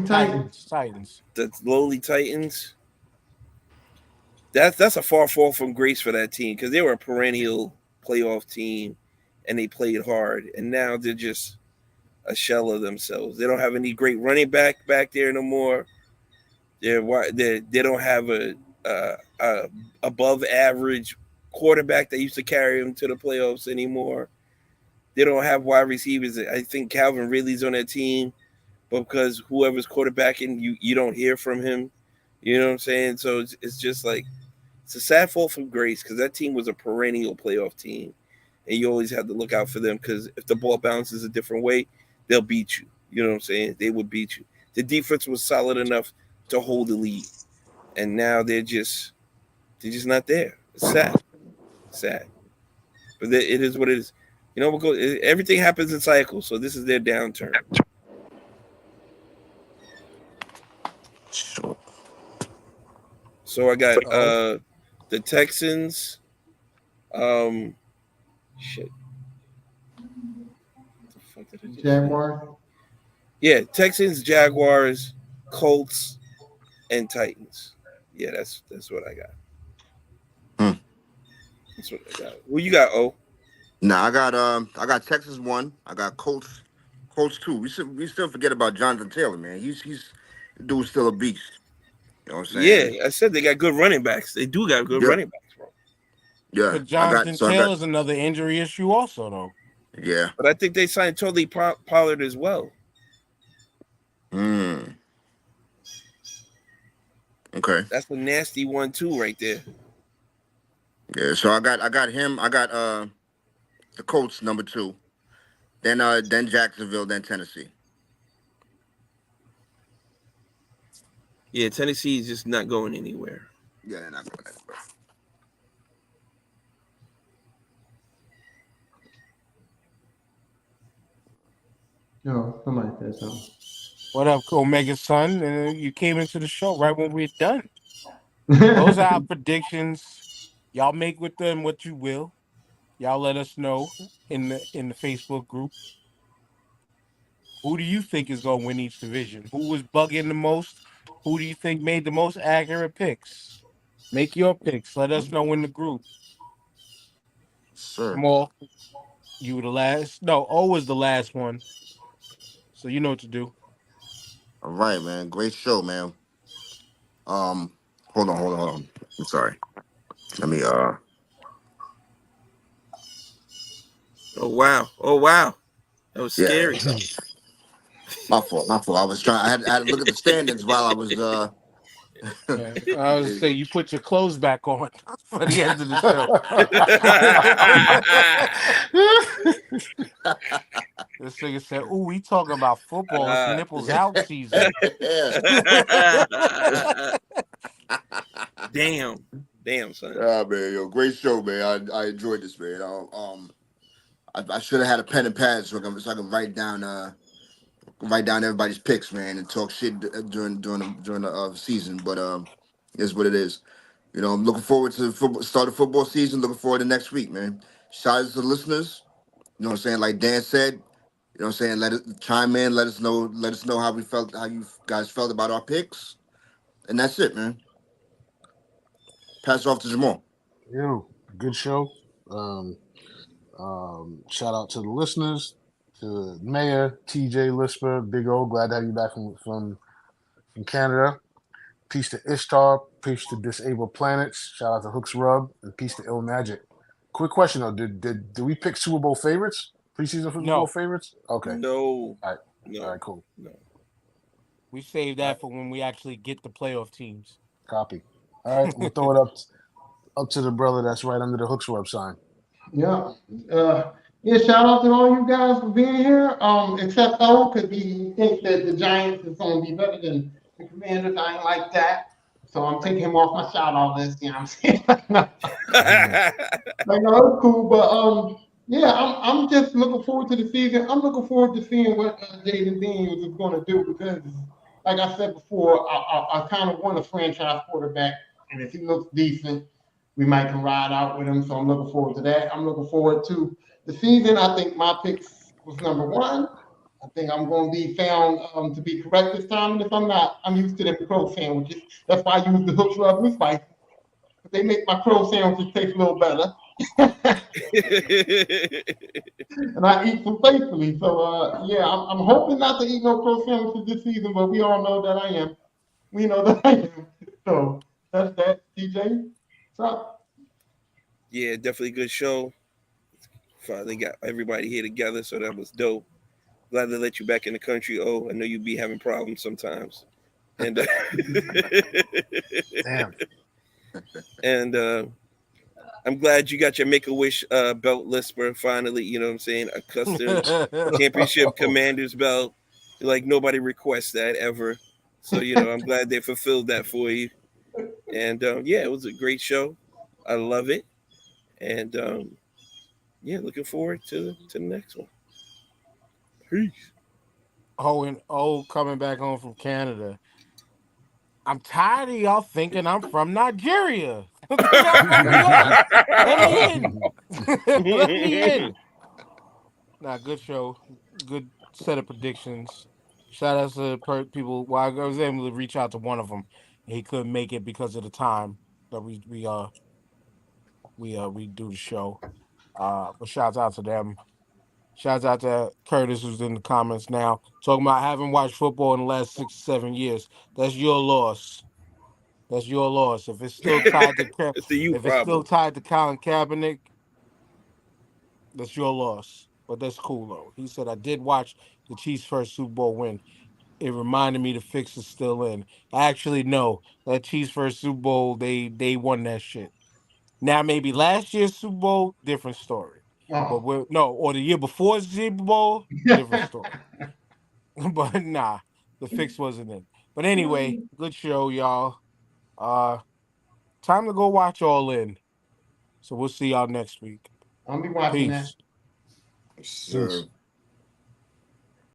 Titans. The lowly Titans. That's a far fall from grace for that team because they were a perennial playoff team and they played hard. And now they're just a shell of themselves. They don't have any great running back there no more. They don't have a above average quarterback that used to carry them to the playoffs anymore. They don't have wide receivers. I think Calvin Ridley's on that team, but because whoever's quarterbacking, you don't hear from him. You know what I'm saying? So it's just like it's a sad fall from grace because that team was a perennial playoff team, and you always have to look out for them because if the ball bounces a different way, they'll beat you. You know what I'm saying? They would beat you. The defense was solid enough to hold the lead. and now they're just not there. It's sad, but it is what it is. You know, everything happens in cycles, so this is their downturn. Sure. So I got the Texans. Shit. What the fuck did I just say? Jaguars. Yeah, Texans, Jaguars, Colts, and Titans. Yeah, that's what I got. That's what I got. Well, you got O. Nah, I got Texas 1. I got Colts 2. We still forget about Jonathan Taylor, man. He's dude's still a beast. You know what I'm saying? Yeah, I said they got good running backs. They do got good running backs, bro. Yeah. But Jonathan Taylor's another injury issue also, though. Yeah. But I think they signed Totally Pollard as well. Okay. That's a nasty one too, right there. Yeah. So I got him. I got the Colts number 2. Then Jacksonville, then Tennessee. Yeah, Tennessee is just not going anywhere. Yeah, they're not going anywhere. No, somebody said something. What up, Omega's son? You came into the show right when we're done. Those are our predictions. Y'all make with them what you will. Y'all let us know in the Facebook group. Who do you think is going to win each division? Who was bugging the most? Who do you think made the most accurate picks? Make your picks. Let us know in the group. Sure. Jamal, you were the last. No, O was the last one. So you know what to do. All right, man. Great show, man. Hold on. I'm sorry. Let me Oh wow. That was scary. My fault. I was trying. I had to look at the standings while I was. Yeah, I was say you put your clothes back on for the end of the show. This nigga said, "Ooh, we talking about football. It's nipples out season." Damn, son. Yeah, man. Yo, great show, man. I enjoyed this, man. I should have had a pen and pad so I can write down everybody's picks, man, and talk shit during the season. But it's what it is. You know, I'm looking forward to the start of football season. Looking forward to next week, man. Shout out to the listeners. You know what I'm saying? Like Dan said, you know what I'm saying? Let it chime in. Let us know how you guys felt about our picks, and that's it, man. Pass it off to Jamal. Yo, good show. Shout out to the listeners, to Mayor, TJ Lisper, Big O. Glad to have you back from Canada. Peace to Ishtar. Peace to Disabled Planets. Shout out to Hooks Rub, and peace to Ill Magic. Quick question though: Did we pick Super Bowl favorites? Preseason Super Bowl favorites? Okay. No. All right. Cool. No. We saved that for when we actually get the playoff teams. Copy. All right, we'll throw it up to the brother that's right under the Hooks Rub sign. Yeah. Shout out to all you guys for being here. Except O, because he thinks that the Giants is going to be better than the Commanders. I ain't like that. So I'm taking him off my shout out list. You know what I'm saying? No, it's cool. But I'm just looking forward to the season. I'm looking forward to seeing what Jaden Daniels is going to do because, like I said before, I kind of want a franchise quarterback. And if he looks decent, we might can ride out with him. So I'm looking forward to that. I'm looking forward to the season. I think my picks was number 1. I think I'm going to be found to be correct this time. And if I'm not, I'm used to them crow sandwiches. That's why I use the Hooks Rub and Spice. They make my crow sandwiches taste a little better. And I eat them faithfully. So, I'm hoping not to eat no crow sandwiches this season, but we all know that I am. We know that I am. So that's that, DJ. What's up? Yeah, definitely good show. Finally got everybody here together, so that was dope. Glad to let you back in the country. Oh, I know you be having problems sometimes. And Damn. And I'm glad you got your Make-A-Wish belt, Lisper, finally, you know what I'm saying? A custom championship commander's belt. Like nobody requests that ever. So, I'm glad they fulfilled that for you. And yeah, it was a great show. I love it. And yeah, looking forward to the next one. Peace. Coming back home from Canada. I'm tired of y'all thinking I'm from Nigeria. Let me in. Let me in. Nah, good show. Good set of predictions. Shout out to people. Well, I was able to reach out to one of them. He couldn't make it because of the time that we do the show. But shouts out to them. Shouts out to Curtis, who's in the comments now, talking about having watched football in the last 6 to 7 years. That's your loss. That's your loss. If it's still tied to It's the you if it's still problem. tied to Colin Kaepernick, that's your loss. But that's cool though. He said I did watch the Chiefs' first Super Bowl win. It reminded me the fix is still in. Actually, no. That Chiefs' first Super Bowl, they won that shit. Now maybe last year's Super Bowl, different story. But or the year before Super Bowl, different story. But nah, the fix wasn't in. But anyway, good show, y'all. Time to go watch All In. So we'll see y'all next week. I'll be watching that. Peace. Peace.